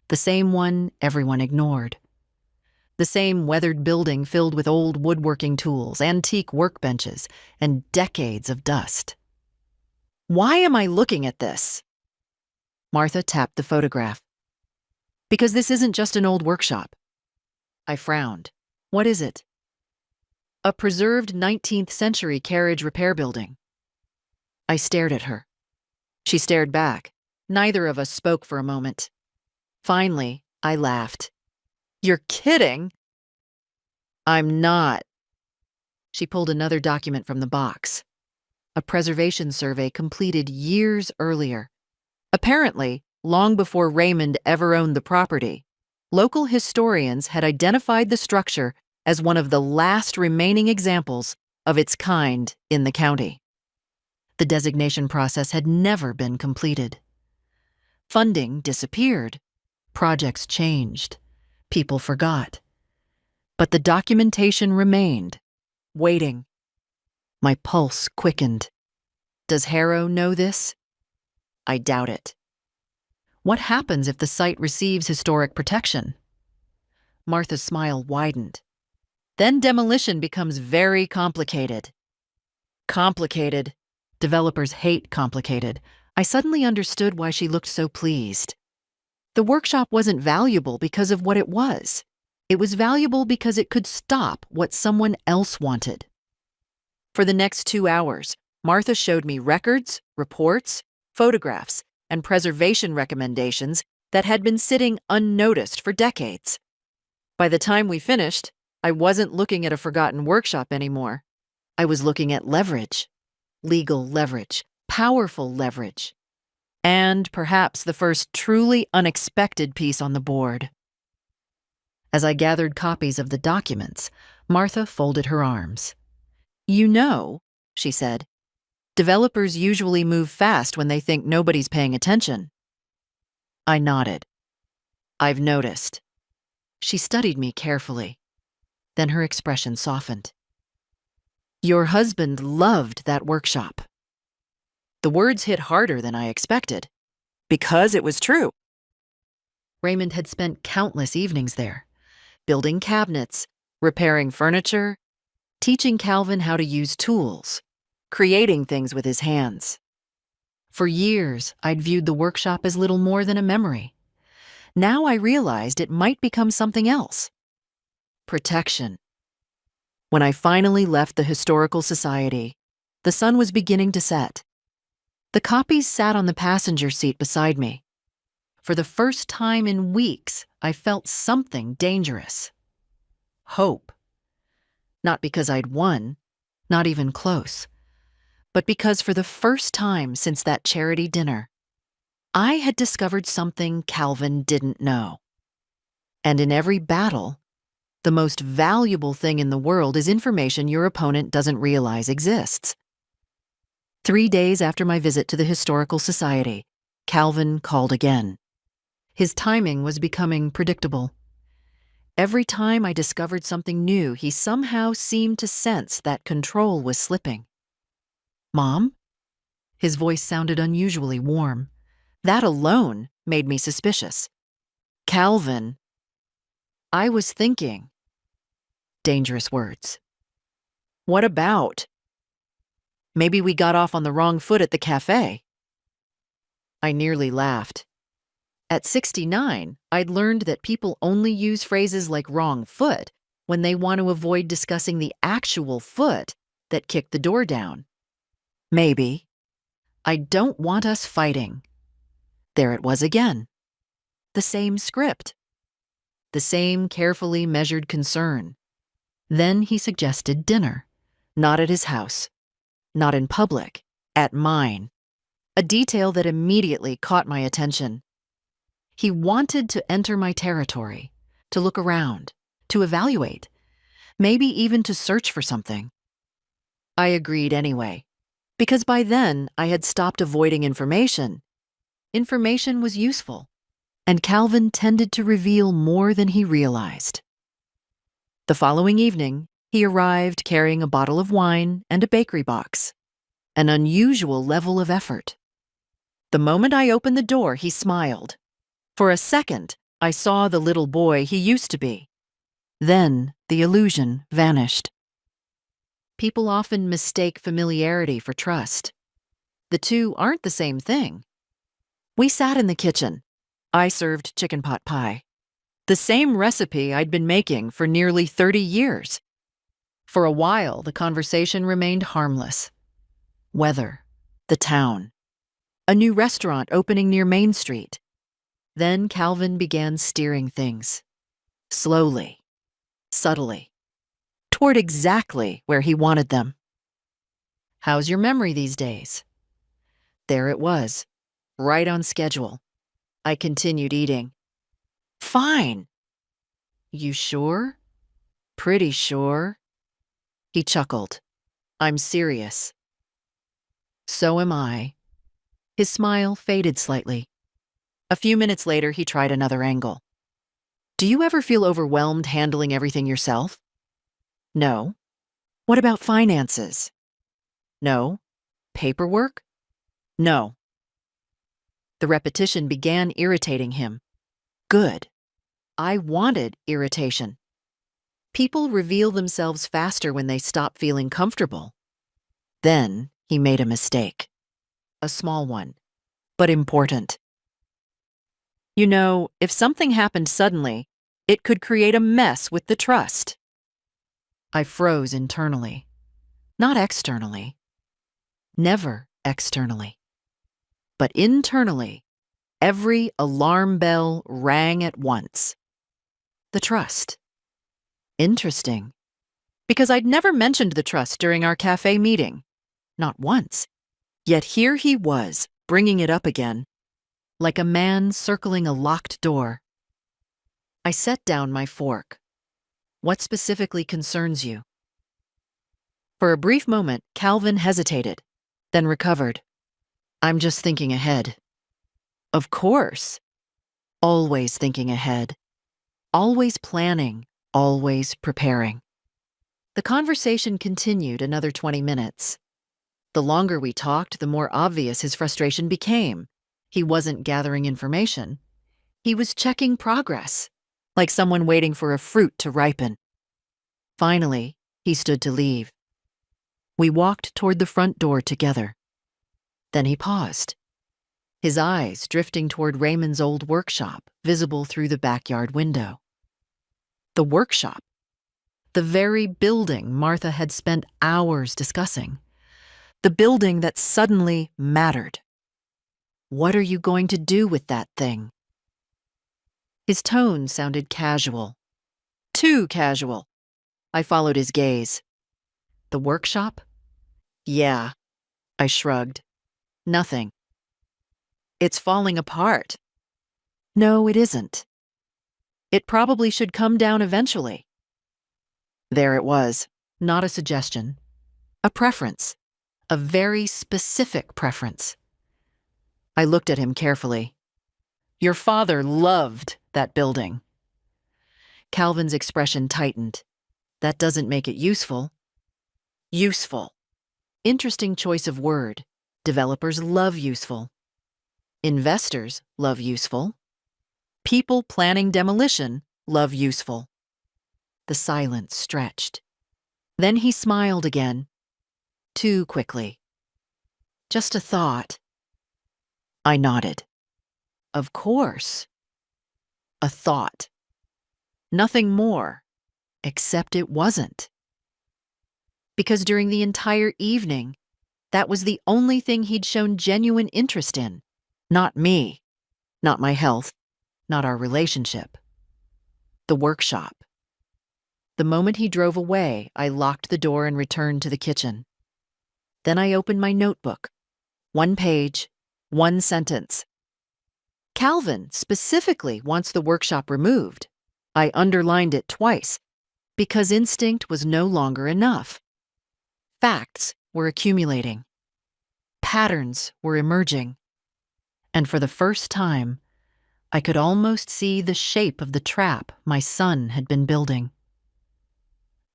The same one everyone ignored. The same weathered building filled with old woodworking tools, antique workbenches, and decades of dust. "Why am I looking at this?" Martha tapped the photograph. "Because this isn't just an old workshop." I frowned. "What is it?" "A preserved 19th century carriage repair building." I stared at her. She stared back. Neither of us spoke for a moment. Finally, I laughed. "You're kidding?" "I'm not." She pulled another document from the box. A preservation survey completed years earlier. Apparently, long before Raymond ever owned the property, local historians had identified the structure as one of the last remaining examples of its kind in the county. The designation process had never been completed. Funding disappeared. Projects changed. People forgot. But the documentation remained, waiting. My pulse quickened. Does Harrow know this? I doubt it. What happens if the site receives historic protection? Martha's smile widened. Then demolition becomes very complicated. Complicated. Developers hate complicated. I suddenly understood why she looked so pleased. The workshop wasn't valuable because of what it was. It was valuable because it could stop what someone else wanted. For the next 2 hours, Martha showed me records, reports, photographs, and preservation recommendations that had been sitting unnoticed for decades. By the time we finished, I wasn't looking at a forgotten workshop anymore. I was looking at leverage. Legal leverage. Powerful leverage. And perhaps the first truly unexpected piece on the board. As I gathered copies of the documents, Martha folded her arms. "You know," she said, "developers usually move fast when they think nobody's paying attention." I nodded. "I've noticed." She studied me carefully. Then her expression softened. "Your husband loved that workshop." The words hit harder than I expected, because it was true. Raymond had spent countless evenings there, building cabinets, repairing furniture, teaching Calvin how to use tools, creating things with his hands. For years, I'd viewed the workshop as little more than a memory. Now I realized it might become something else. Protection. When I finally left the Historical Society, the sun was beginning to set. The copies sat on the passenger seat beside me. For the first time in weeks, I felt something dangerous. Hope. Not because I'd won, not even close, but because for the first time since that charity dinner, I had discovered something Calvin didn't know. And in every battle, the most valuable thing in the world is information your opponent doesn't realize exists. 3 days after my visit to the Historical Society, Calvin called again. His timing was becoming predictable. Every time I discovered something new, he somehow seemed to sense that control was slipping. "Mom?" His voice sounded unusually warm. That alone made me suspicious. "Calvin." "I was thinking." Dangerous words. "What about?" "Maybe we got off on the wrong foot at the cafe." I nearly laughed. At 69, I'd learned that people only use phrases like wrong foot when they want to avoid discussing the actual foot that kicked the door down. Maybe. "I don't want us fighting." There it was again. The same script. The same carefully measured concern. Then he suggested dinner. Not at his house. Not in public. At mine. A detail that immediately caught my attention. He wanted to enter my territory, to look around, to evaluate, maybe even to search for something. I agreed anyway, because by then I had stopped avoiding information. Information was useful, and Calvin tended to reveal more than he realized. The following evening, he arrived carrying a bottle of wine and a bakery box, an unusual level of effort. The moment I opened the door, he smiled. For a second, I saw the little boy he used to be. Then the illusion vanished. People often mistake familiarity for trust. The two aren't the same thing. We sat in the kitchen. I served chicken pot pie. The same recipe I'd been making for nearly 30 years. For a while, the conversation remained harmless. Weather, the town, a new restaurant opening near Main Street. Then Calvin began steering things. Slowly, subtly, toward exactly where he wanted them. "How's your memory these days?" There it was, right on schedule. I continued eating. "Fine." "You sure?" "Pretty sure." He chuckled. "I'm serious." "So am I." His smile faded slightly. A few minutes later, he tried another angle. "Do you ever feel overwhelmed handling everything yourself?" "No." "What about finances?" "No." "Paperwork?" "No." The repetition began irritating him. Good. I wanted irritation. People reveal themselves faster when they stop feeling comfortable. Then he made a mistake. A small one, but important. "You know, if something happened suddenly, it could create a mess with the trust." I froze internally, not externally. Never externally. But internally, every alarm bell rang at once. The trust. Interesting. Because I'd never mentioned the trust during our cafe meeting. Not once. Yet here he was, bringing it up again. like a man circling a locked door. I set down my fork. What specifically concerns you? For a brief moment, Calvin hesitated, then recovered. I'm just thinking ahead. Of course. Always thinking ahead. Always planning. Always preparing. The conversation continued another 20 minutes. The longer we talked, the more obvious his frustration became. He wasn't gathering information. He was checking progress, like someone waiting for a fruit to ripen. Finally, he stood to leave. We walked toward the front door together. Then he paused, his eyes drifting toward Raymond's old workshop, visible through the backyard window. The workshop. The very building Martha had spent hours discussing. The building that suddenly mattered. What are you going to do with that thing? His tone sounded casual. Too casual. I followed his gaze. The workshop? Yeah, I shrugged. Nothing. It's falling apart. No, it isn't. It probably should come down eventually. There it was, not a suggestion. A preference. A very specific preference. I looked at him carefully. Your father loved that building. Calvin's expression tightened. That doesn't make it useful. Useful. Interesting choice of word. Developers love useful. Investors love useful. People planning demolition love useful. The silence stretched. Then he smiled again. Too quickly. Just a thought. I nodded. Of course. A thought. Nothing more, except it wasn't. Because during the entire evening, that was the only thing he'd shown genuine interest in. Not me. Not my health. Not our relationship. The workshop. The moment he drove away, I locked the door and returned to the kitchen. Then I opened my notebook. 1 page, 1 sentence. Calvin specifically wants the workshop removed. I underlined it twice, because instinct was no longer enough. Facts were accumulating. Patterns were emerging. And for the first time, I could almost see the shape of the trap my son had been building.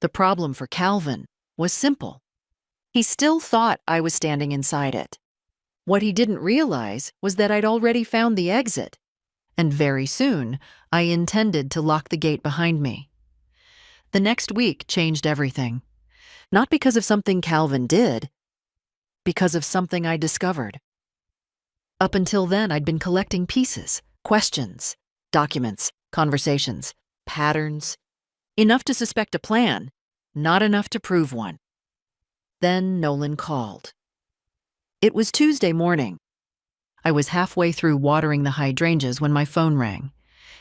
The problem for Calvin was simple. He still thought I was standing inside it. What he didn't realize was that I'd already found the exit, and very soon I intended to lock the gate behind me. The next week changed everything. Not because of something Calvin did, because of something I discovered. Up until then, I'd been collecting pieces, questions, documents, conversations, patterns. Enough to suspect a plan, not enough to prove one. Then Nolan called. It was Tuesday morning. I was halfway through watering the hydrangeas when my phone rang.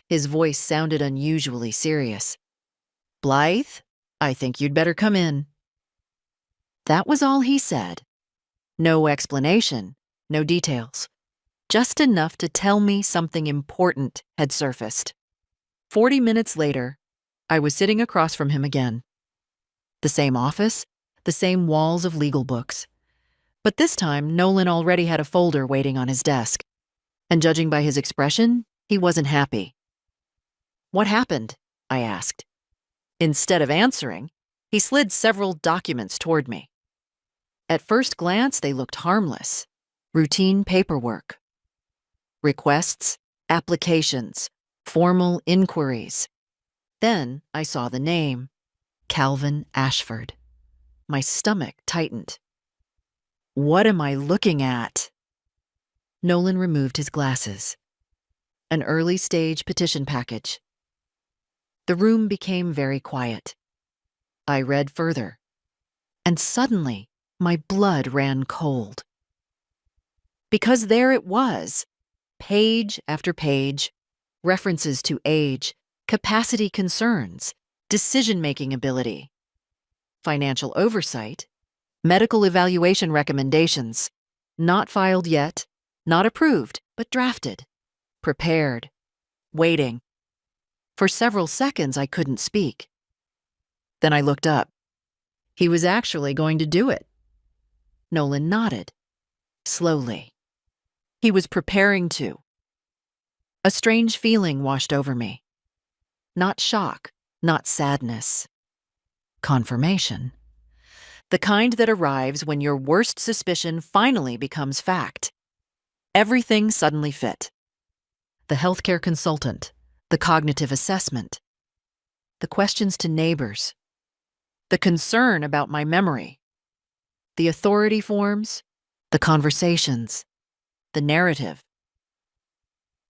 His voice sounded unusually serious. Blythe, I think you'd better come in. That was all he said. No explanation, no details. Just enough to tell me something important had surfaced. 40 minutes later, I was sitting across from him again. The same office, the same walls of legal books. But this time, Nolan already had a folder waiting on his desk. And judging by his expression, he wasn't happy. What happened? I asked. Instead of answering, he slid several documents toward me. At first glance, they looked harmless. Routine paperwork. Requests, applications, formal inquiries. Then I saw the name, Calvin Ashford. My stomach tightened. What am I looking at? Nolan removed his glasses. An early-stage petition package. The room became very quiet. I read further. And suddenly, my blood ran cold. Because there it was, page after page, references to age, capacity concerns, decision-making ability, financial oversight, medical evaluation recommendations, not filed yet, not approved, but drafted. prepared, waiting. For several seconds, I couldn't speak. Then I looked up. He was actually going to do it. Nolan nodded, slowly. He was preparing to. A strange feeling washed over me. Not shock, not sadness. Confirmation. The kind that arrives when your worst suspicion finally becomes fact. Everything suddenly fit. The healthcare consultant, the cognitive assessment, the questions to neighbors, the concern about my memory, the authority forms, the conversations, the narrative.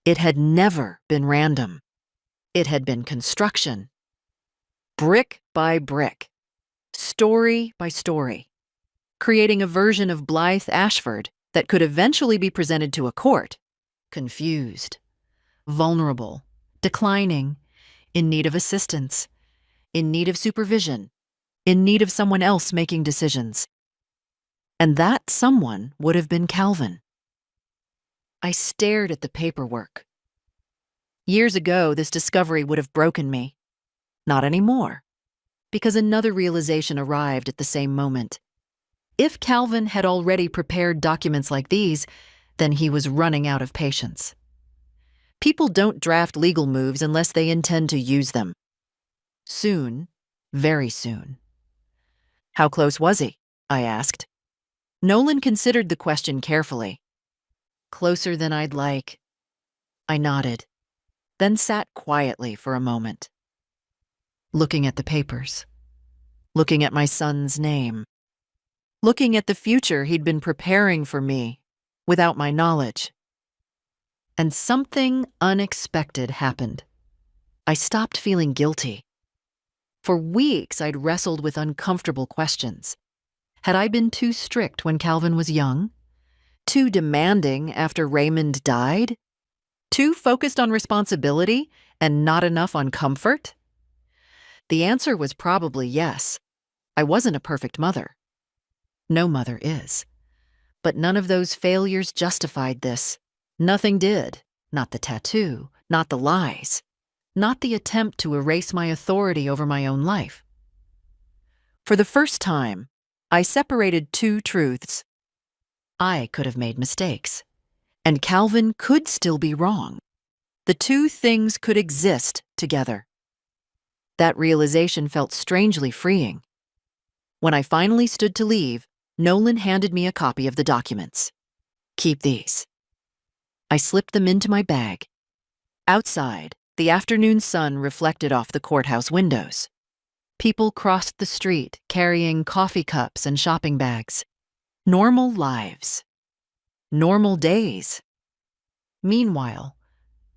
It had never been random. It had been construction. Brick by brick, story by story, creating a version of Blythe Ashford that could eventually be presented to a court, confused, vulnerable, declining, in need of assistance, in need of supervision, in need of someone else making decisions. And that someone would have been Calvin. I stared at the paperwork. Years ago, this discovery would have broken me. Not anymore, because another realization arrived at the same moment. If Calvin had already prepared documents like these, then he was running out of patience. People don't draft legal moves unless they intend to use them. Soon, very soon. How close was he? I asked. Nolan considered the question carefully. Closer than I'd like. I nodded, then sat quietly for a moment. Looking at the papers. Looking at my son's name. Looking at the future he'd been preparing for me, without my knowledge. And something unexpected happened. I stopped feeling guilty. For weeks, I'd wrestled with uncomfortable questions. Had I been too strict when Calvin was young? Too demanding after Raymond died? Too focused on responsibility and not enough on comfort? The answer was probably yes. I wasn't a perfect mother. No mother is. But none of those failures justified this. Nothing did. Not the tattoo, not the lies, not the attempt to erase my authority over my own life. For the first time, I separated two truths. I could have made mistakes, and Calvin could still be wrong. The two things could exist together. That realization felt strangely freeing. When I finally stood to leave, Nolan handed me a copy of the documents. Keep these. I slipped them into my bag. Outside, the afternoon sun reflected off the courthouse windows. People crossed the street carrying coffee cups and shopping bags. Normal lives. Normal days. Meanwhile,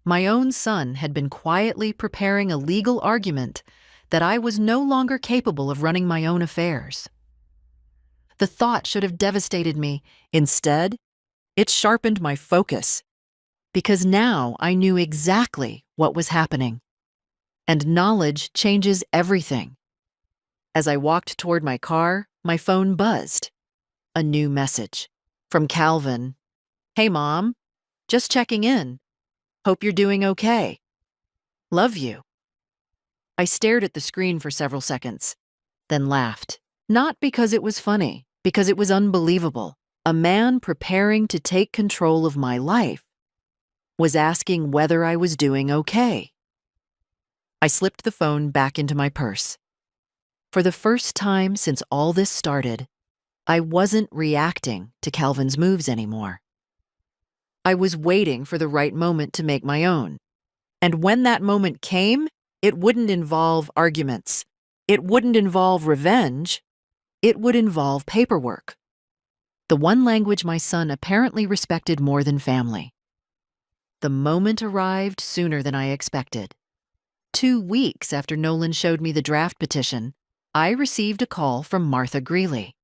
my own son had been quietly preparing a legal argument that I was no longer capable of running my own affairs. The thought should have devastated me. Instead, it sharpened my focus, because now I knew exactly what was happening. And knowledge changes everything. As I walked toward my car, my phone buzzed. A new message from Calvin. Hey, Mom. Just checking in. Hope you're doing okay. Love you. I stared at the screen for several seconds, then laughed. Not because it was funny, because it was unbelievable. A man preparing to take control of my life was asking whether I was doing okay. I slipped the phone back into my purse. For the first time since all this started, I wasn't reacting to Calvin's moves anymore. I was waiting for the right moment to make my own. And when that moment came, it wouldn't involve arguments. It wouldn't involve revenge. It would involve paperwork. The one language my son apparently respected more than family. The moment arrived sooner than I expected. 2 weeks after Nolan showed me the draft petition, I received a call from Martha Greeley.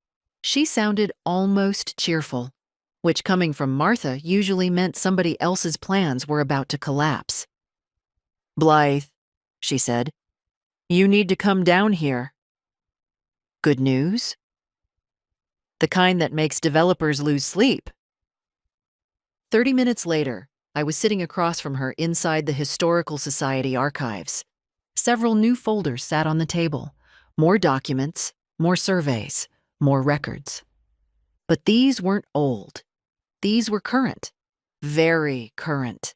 She sounded almost cheerful, which coming from Martha usually meant somebody else's plans were about to collapse. Blythe, she said, you need to come down here. Good news? The kind that makes developers lose sleep. 30 minutes later, I was sitting across from her inside the Historical Society archives. Several new folders sat on the table. More documents, more surveys, more records. But these weren't old. These were current. Very current.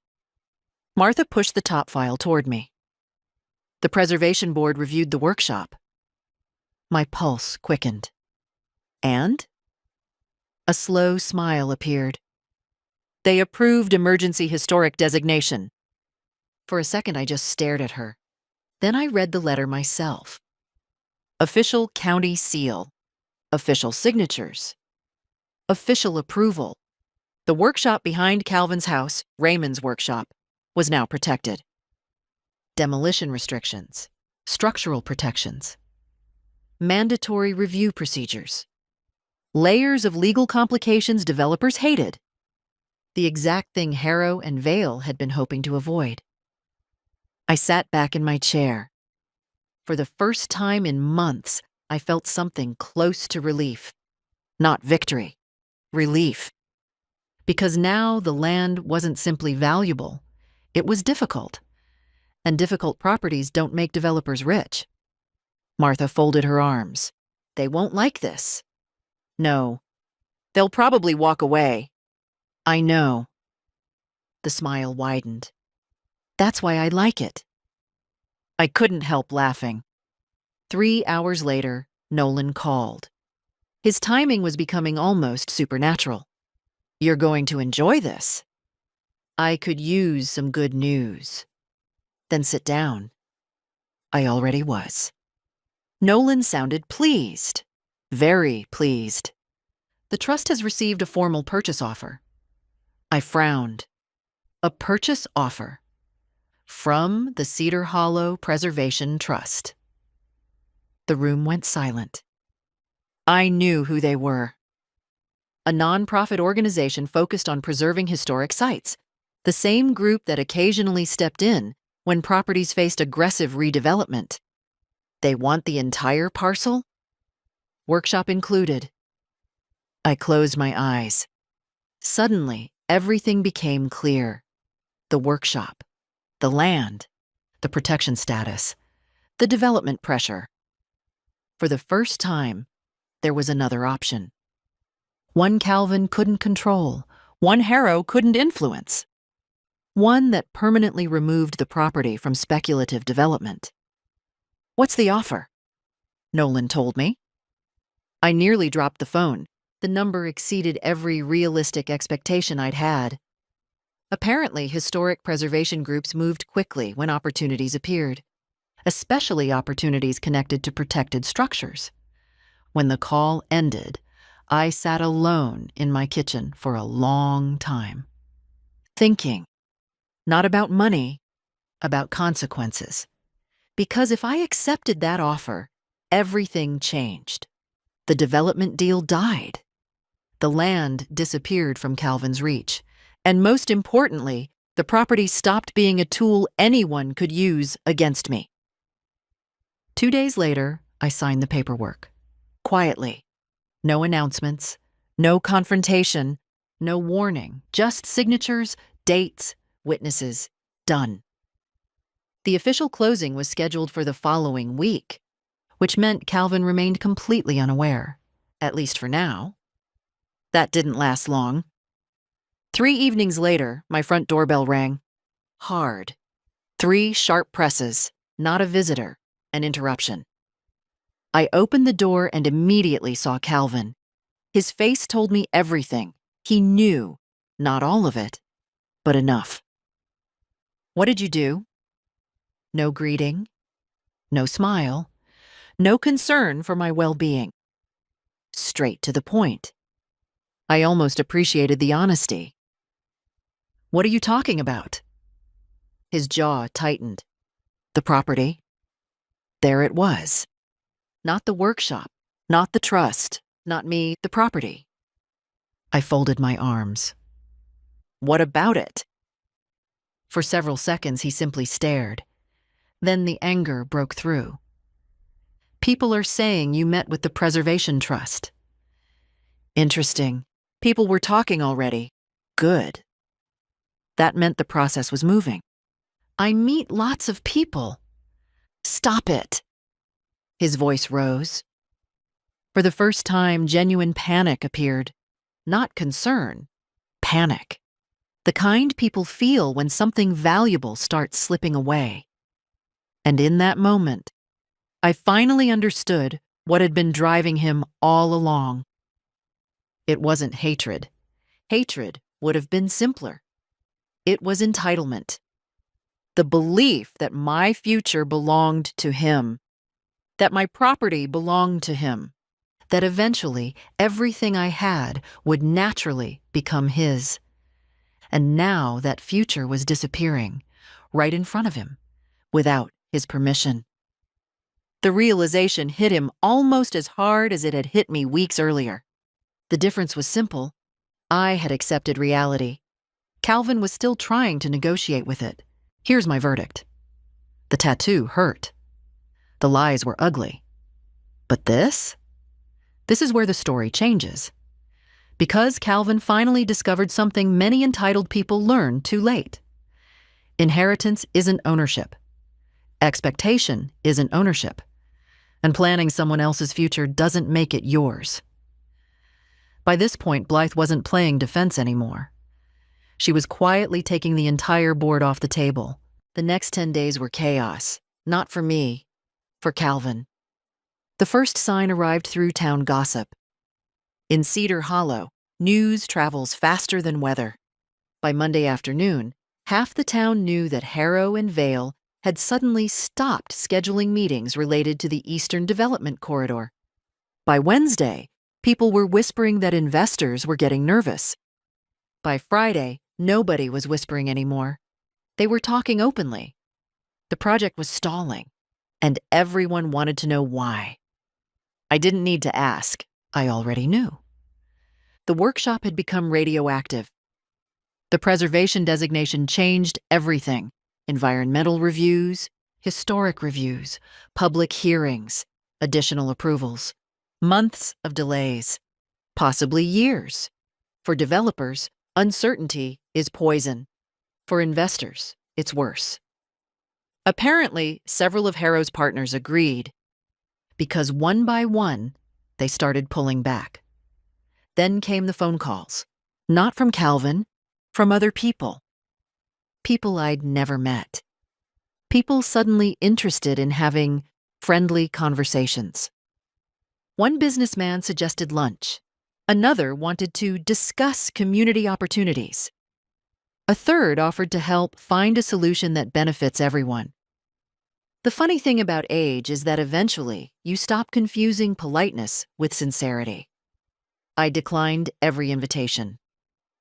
Martha pushed the top file toward me. The Preservation Board reviewed the workshop. My pulse quickened. And? A slow smile appeared. They approved emergency historic designation. For a second, I just stared at her. Then I read the letter myself. Official county seal. Official signatures. Official approval. The workshop behind Calvin's house, Raymond's workshop, was now protected. Demolition restrictions. Structural protections. Mandatory review procedures. Layers of legal complications developers hated. The exact thing Harrow and Vale had been hoping to avoid. I sat back in my chair. For the first time in months, I felt something close to relief. Not victory. Relief. Because now the land wasn't simply valuable, it was difficult. And difficult properties don't make developers rich. Martha folded her arms. They won't like this. No. They'll probably walk away. I know. The smile widened. That's why I like it. I couldn't help laughing. 3 hours later, Nolan called. His timing was becoming almost supernatural. You're going to enjoy this. I could use some good news. Then sit down. I already was. Nolan sounded pleased. Very pleased. The trust has received a formal purchase offer. I frowned. A purchase offer. From the Cedar Hollow Preservation Trust. The room went silent. I knew who they were. A nonprofit organization focused on preserving historic sites. The same group that occasionally stepped in when properties faced aggressive redevelopment. They want the entire parcel? Workshop included. I closed my eyes. Suddenly, everything became clear. The workshop, the land, the protection status, the development pressure. For the first time, there was another option. One Calvin couldn't control, one Harrow couldn't influence. One that permanently removed the property from speculative development. What's the offer? Nolan told me. I nearly dropped the phone. The number exceeded every realistic expectation I'd had. Apparently, historic preservation groups moved quickly when opportunities appeared, especially opportunities connected to protected structures. When the call ended, I sat alone in my kitchen for a long time, thinking, not about money, about consequences. Because if I accepted that offer, everything changed. The development deal died. The land disappeared from Calvin's reach. And most importantly, the property stopped being a tool anyone could use against me. 2 days later, I signed the paperwork. Quietly. No announcements, no confrontation, no warning, just signatures, dates, witnesses, done. The official closing was scheduled for the following week, which meant Calvin remained completely unaware, at least for now. That didn't last long. 3 evenings later, my front doorbell rang. Hard. 3 sharp presses, not a visitor, an interruption. I opened the door and immediately saw Calvin. His face told me everything. He knew, not all of it, but enough. What did you do? No greeting, no smile, no concern for my well-being. Straight to the point. I almost appreciated the honesty. What are you talking about? His jaw tightened. The property. There it was. Not the workshop, not the trust, not me, the property. I folded my arms. What about it? For several seconds, he simply stared. Then the anger broke through. People are saying you met with the Preservation Trust. Interesting. People were talking already. Good. That meant the process was moving. I meet lots of people. Stop it. His voice rose. For the first time, genuine panic appeared. Not concern, panic. The kind people feel when something valuable starts slipping away. And in that moment, I finally understood what had been driving him all along. It wasn't hatred. Hatred would have been simpler. It was entitlement. The belief that my future belonged to him, that my property belonged to him, that eventually everything I had would naturally become his. And now that future was disappearing, right in front of him, without his permission. The realization hit him almost as hard as it had hit me weeks earlier. The difference was simple. I had accepted reality. Calvin was still trying to negotiate with it. Here's my verdict. The tattoo hurt. The lies were ugly. But this? This is where the story changes. Because Calvin finally discovered something many entitled people learn too late. Inheritance isn't ownership. Expectation isn't ownership. And planning someone else's future doesn't make it yours. By this point, Blythe wasn't playing defense anymore. She was quietly taking the entire board off the table. The next 10 days were chaos. Not for me, for Calvin. The first sign arrived through town gossip. In Cedar Hollow, news travels faster than weather. By Monday afternoon, half the town knew that Harrow and Vale had suddenly stopped scheduling meetings related to the Eastern Development Corridor. By Wednesday, people were whispering that investors were getting nervous. By Friday, nobody was whispering anymore. They were talking openly. The project was stalling, and everyone wanted to know why. I didn't need to ask. I already knew. The workshop had become radioactive. The preservation designation changed everything. Environmental reviews, historic reviews, public hearings, additional approvals. Months of delays, possibly years. For developers, uncertainty is poison. For investors, it's worse. Apparently, several of Harrow's partners agreed, because one by one, they started pulling back. Then came the phone calls, not from Calvin, from other people. People I'd never met. People suddenly interested in having friendly conversations. One businessman suggested lunch. Another wanted to discuss community opportunities. A third offered to help find a solution that benefits everyone. The funny thing about age is that eventually you stop confusing politeness with sincerity. I declined every invitation.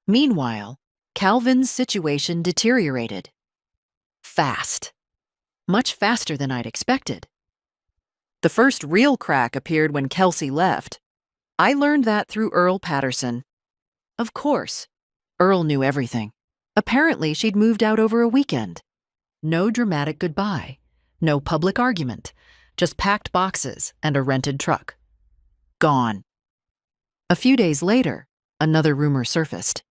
Meanwhile, Calvin's situation deteriorated. Fast. Much faster than I'd expected. The first real crack appeared when Kelsey left. I learned that through Earl Patterson. Of course, Earl knew everything. Apparently, she'd moved out over a weekend. No dramatic goodbye. No public argument. Just packed boxes and a rented truck. Gone. A few days later, another rumor surfaced.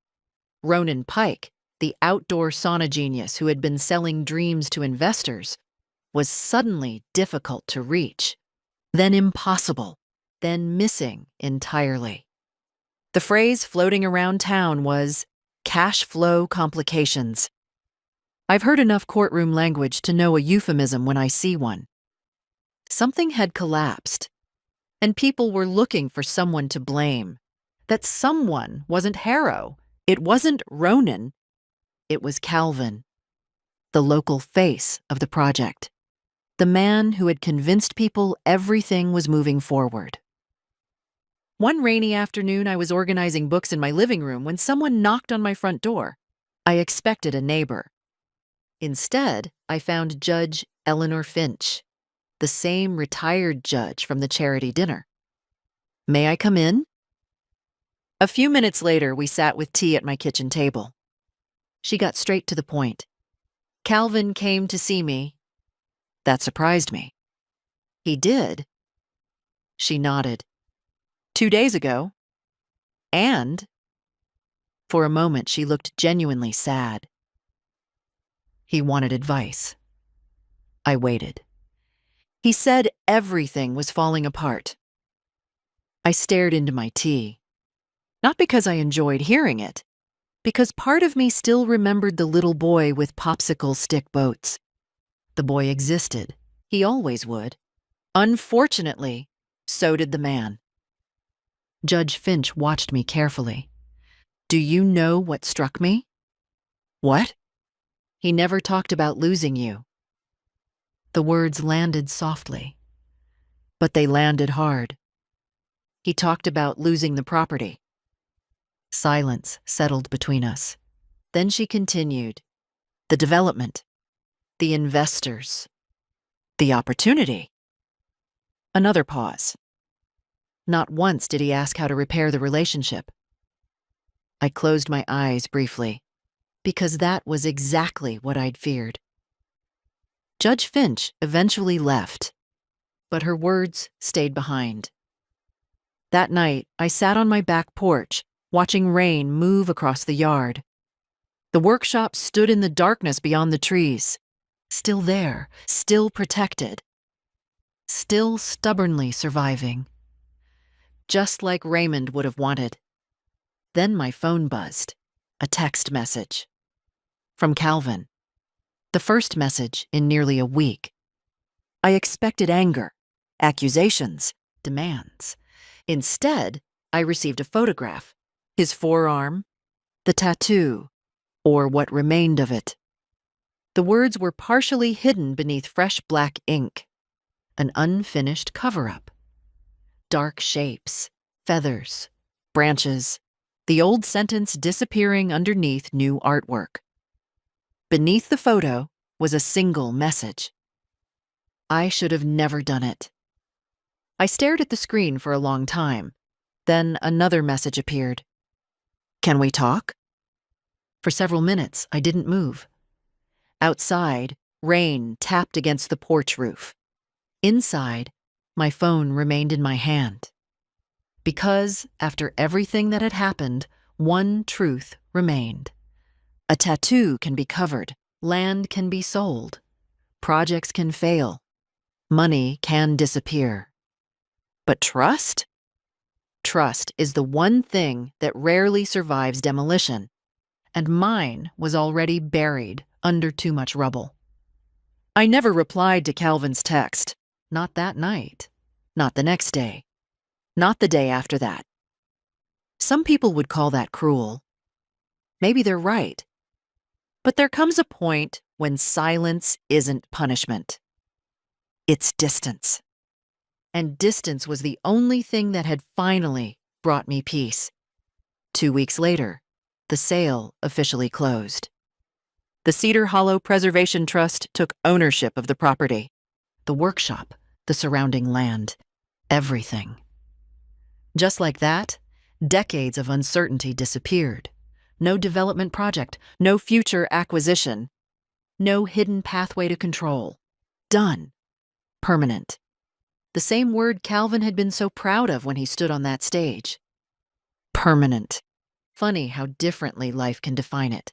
Ronan Pike, the outdoor sauna genius who had been selling dreams to investors, was suddenly difficult to reach, then impossible, then missing entirely. The phrase floating around town was cash flow complications. I've heard enough courtroom language to know a euphemism when I see one. Something had collapsed, and people were looking for someone to blame. That someone wasn't Harrow. It wasn't Ronan. It was Calvin, the local face of the project. The man who had convinced people everything was moving forward. One rainy afternoon, I was organizing books in my living room when someone knocked on my front door. I expected a neighbor. Instead, I found Judge Eleanor Finch, the same retired judge from the charity dinner. "May I come in?" A few minutes later, we sat with tea at my kitchen table. She got straight to the point. "Calvin came to see me." That surprised me. "He did?" She nodded. "2 days ago." "And?" For a moment, she looked genuinely sad. He wanted advice. I waited. He said everything was falling apart. I stared into my tea. Not because I enjoyed hearing it, because part of me still remembered the little boy with popsicle stick boats. The boy existed. He always would. Unfortunately, so did the man. Judge Finch watched me carefully. Do you know what struck me? What? He never talked about losing you. The words landed softly, but they landed hard. He talked about losing the property. Silence settled between us. Then she continued. The development, the investors, the opportunity. Another pause. Not once did he ask how to repair the relationship. I closed my eyes briefly, because that was exactly what I'd feared. Judge Finch eventually left, but her words stayed behind. That night, I sat on my back porch, watching rain move across the yard. The workshop stood in the darkness beyond the trees, still there, still protected, still stubbornly surviving. Just like Raymond would have wanted. Then my phone buzzed, a text message. From Calvin. The first message in nearly a week. I expected anger, accusations, demands. Instead, I received a photograph. His forearm, the tattoo, or what remained of it. The words were partially hidden beneath fresh black ink. An unfinished cover-up. Dark shapes, feathers, branches, the old sentence disappearing underneath new artwork. Beneath the photo was a single message. I should have never done it. I stared at the screen for a long time. Then another message appeared. Can we talk? For several minutes, I didn't move. Outside, rain tapped against the porch roof. Inside, my phone remained in my hand. Because, after everything that had happened, one truth remained. A tattoo can be covered, land can be sold, projects can fail, money can disappear. But trust? Trust is the one thing that rarely survives demolition, and mine was already buried under too much rubble. I never replied to Calvin's text, not that night, not the next day, not the day after that. Some people would call that cruel. Maybe they're right. But there comes a point when silence isn't punishment. It's distance. And distance was the only thing that had finally brought me peace. 2 weeks later, the sale officially closed. The Cedar Hollow Preservation Trust took ownership of the property, the workshop, the surrounding land, everything. Just like that, decades of uncertainty disappeared. No development project, no future acquisition, no hidden pathway to control. Done. Permanent. The same word Calvin had been so proud of when he stood on that stage. Permanent. Funny how differently life can define it.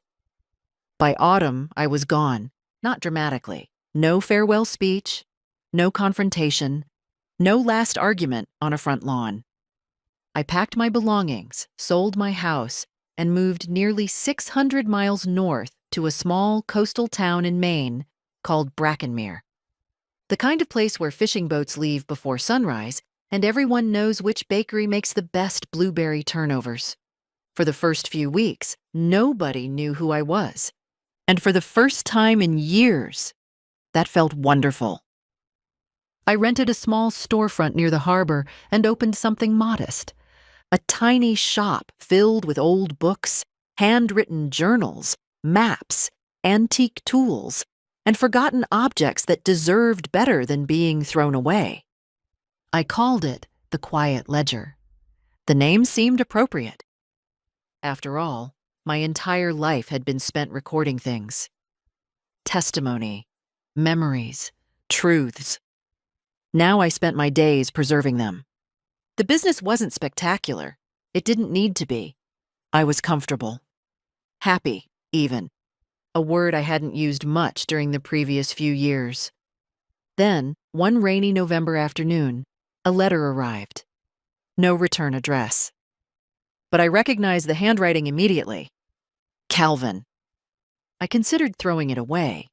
By autumn, I was gone, not dramatically. No farewell speech, no confrontation, no last argument on a front lawn. I packed my belongings, sold my house, and moved nearly 600 miles north to a small coastal town in Maine called Brackenmere. The kind of place where fishing boats leave before sunrise, and everyone knows which bakery makes the best blueberry turnovers. For the first few weeks, nobody knew who I was. And for the first time in years, that felt wonderful. I rented a small storefront near the harbor and opened something modest. A tiny shop filled with old books, handwritten journals, maps, antique tools, and forgotten objects that deserved better than being thrown away. I called it the Quiet Ledger. The name seemed appropriate. After all, my entire life had been spent recording things. Testimony, memories, truths. Now I spent my days preserving them. The business wasn't spectacular. It didn't need to be. I was comfortable. Happy, even. a word I hadn't used much during the previous few years. Then, one rainy November afternoon, a letter arrived. No return address. But I recognized the handwriting immediately. Calvin. I considered throwing it away.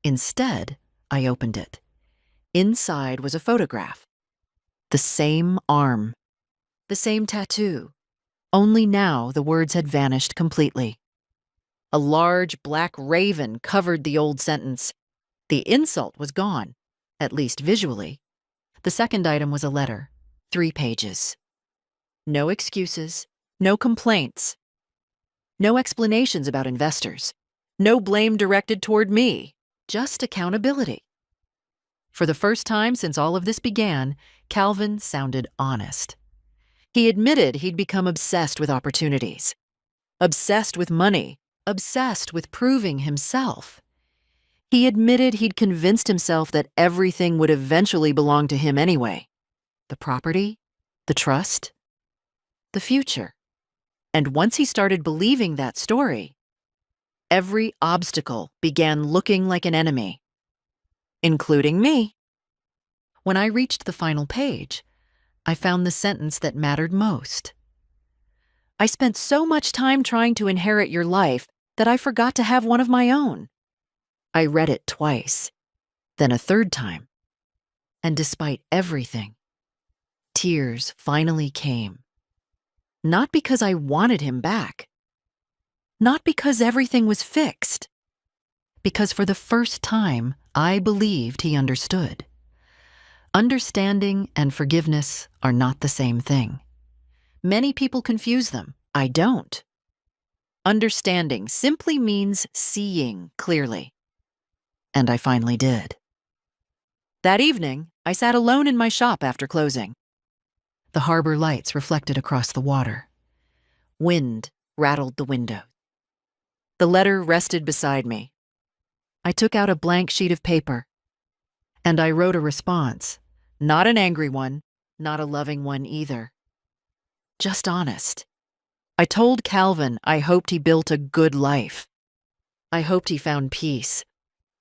Instead, I opened it. Inside was a photograph. The same arm. The same tattoo. Only now the words had vanished completely. A large black raven covered the old sentence. The insult was gone, at least visually. The second item was a letter, 3 pages. No excuses, no complaints, no explanations about investors, no blame directed toward me, just accountability. For the first time since all of this began, Calvin sounded honest. He admitted he'd become obsessed with opportunities, obsessed with money, obsessed with proving himself. He admitted he'd convinced himself that everything would eventually belong to him anyway. The property, the trust, the future. And once he started believing that story, every obstacle began looking like an enemy, including me. When I reached the final page, I found the sentence that mattered most. I spent so much time trying to inherit your life that I forgot to have one of my own. I read it twice, then a third time. And despite everything, tears finally came. Not because I wanted him back. Not because everything was fixed. Because for the first time, I believed he understood. Understanding and forgiveness are not the same thing. Many people confuse them. I don't. Understanding simply means seeing clearly. And I finally did. That evening, I sat alone in my shop after closing. The harbor lights reflected across the water. Wind rattled the window. The letter rested beside me. I took out a blank sheet of paper, and I wrote a response. Not an angry one, not a loving one either. Just honest. I told Calvin I hoped he built a good life. I hoped he found peace.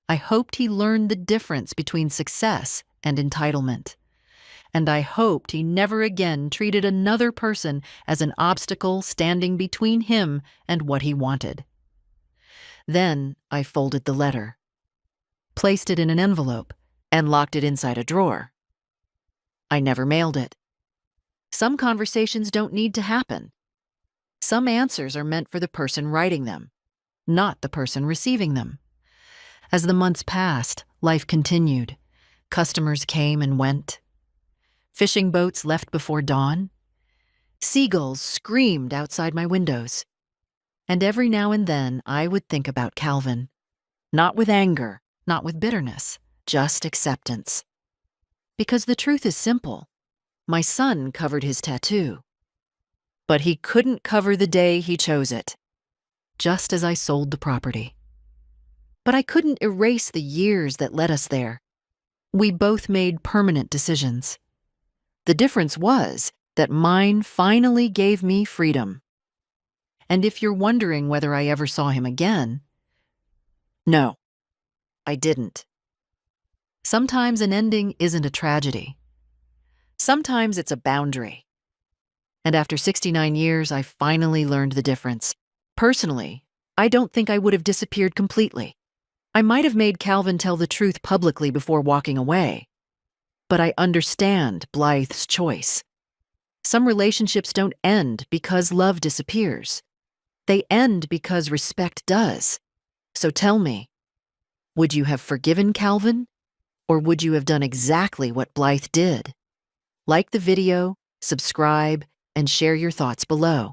I hoped he learned the difference between success and entitlement. And I hoped he never again treated another person as an obstacle standing between him and what he wanted. Then I folded the letter, placed it in an envelope, and locked it inside a drawer. I never mailed it. Some conversations don't need to happen. Some answers are meant for the person writing them, not the person receiving them. As the months passed, life continued. Customers came and went. Fishing boats left before dawn. Seagulls screamed outside my windows. And every now and then I would think about Calvin. Not with anger, not with bitterness, just acceptance. Because the truth is simple. My son covered his tattoo. But he couldn't cover the day he chose it, just as I sold the property. But I couldn't erase the years that led us there. We both made permanent decisions. The difference was that mine finally gave me freedom. And if you're wondering whether I ever saw him again, no, I didn't. Sometimes an ending isn't a tragedy. Sometimes it's a boundary. And after 69 years, I finally learned the difference. Personally, I don't think I would have disappeared completely. I might have made Calvin tell the truth publicly before walking away. But I understand Blythe's choice. Some relationships don't end because love disappears. They end because respect does. So tell me, would you have forgiven Calvin? Or would you have done exactly what Blythe did? Like the video, subscribe, and share your thoughts below.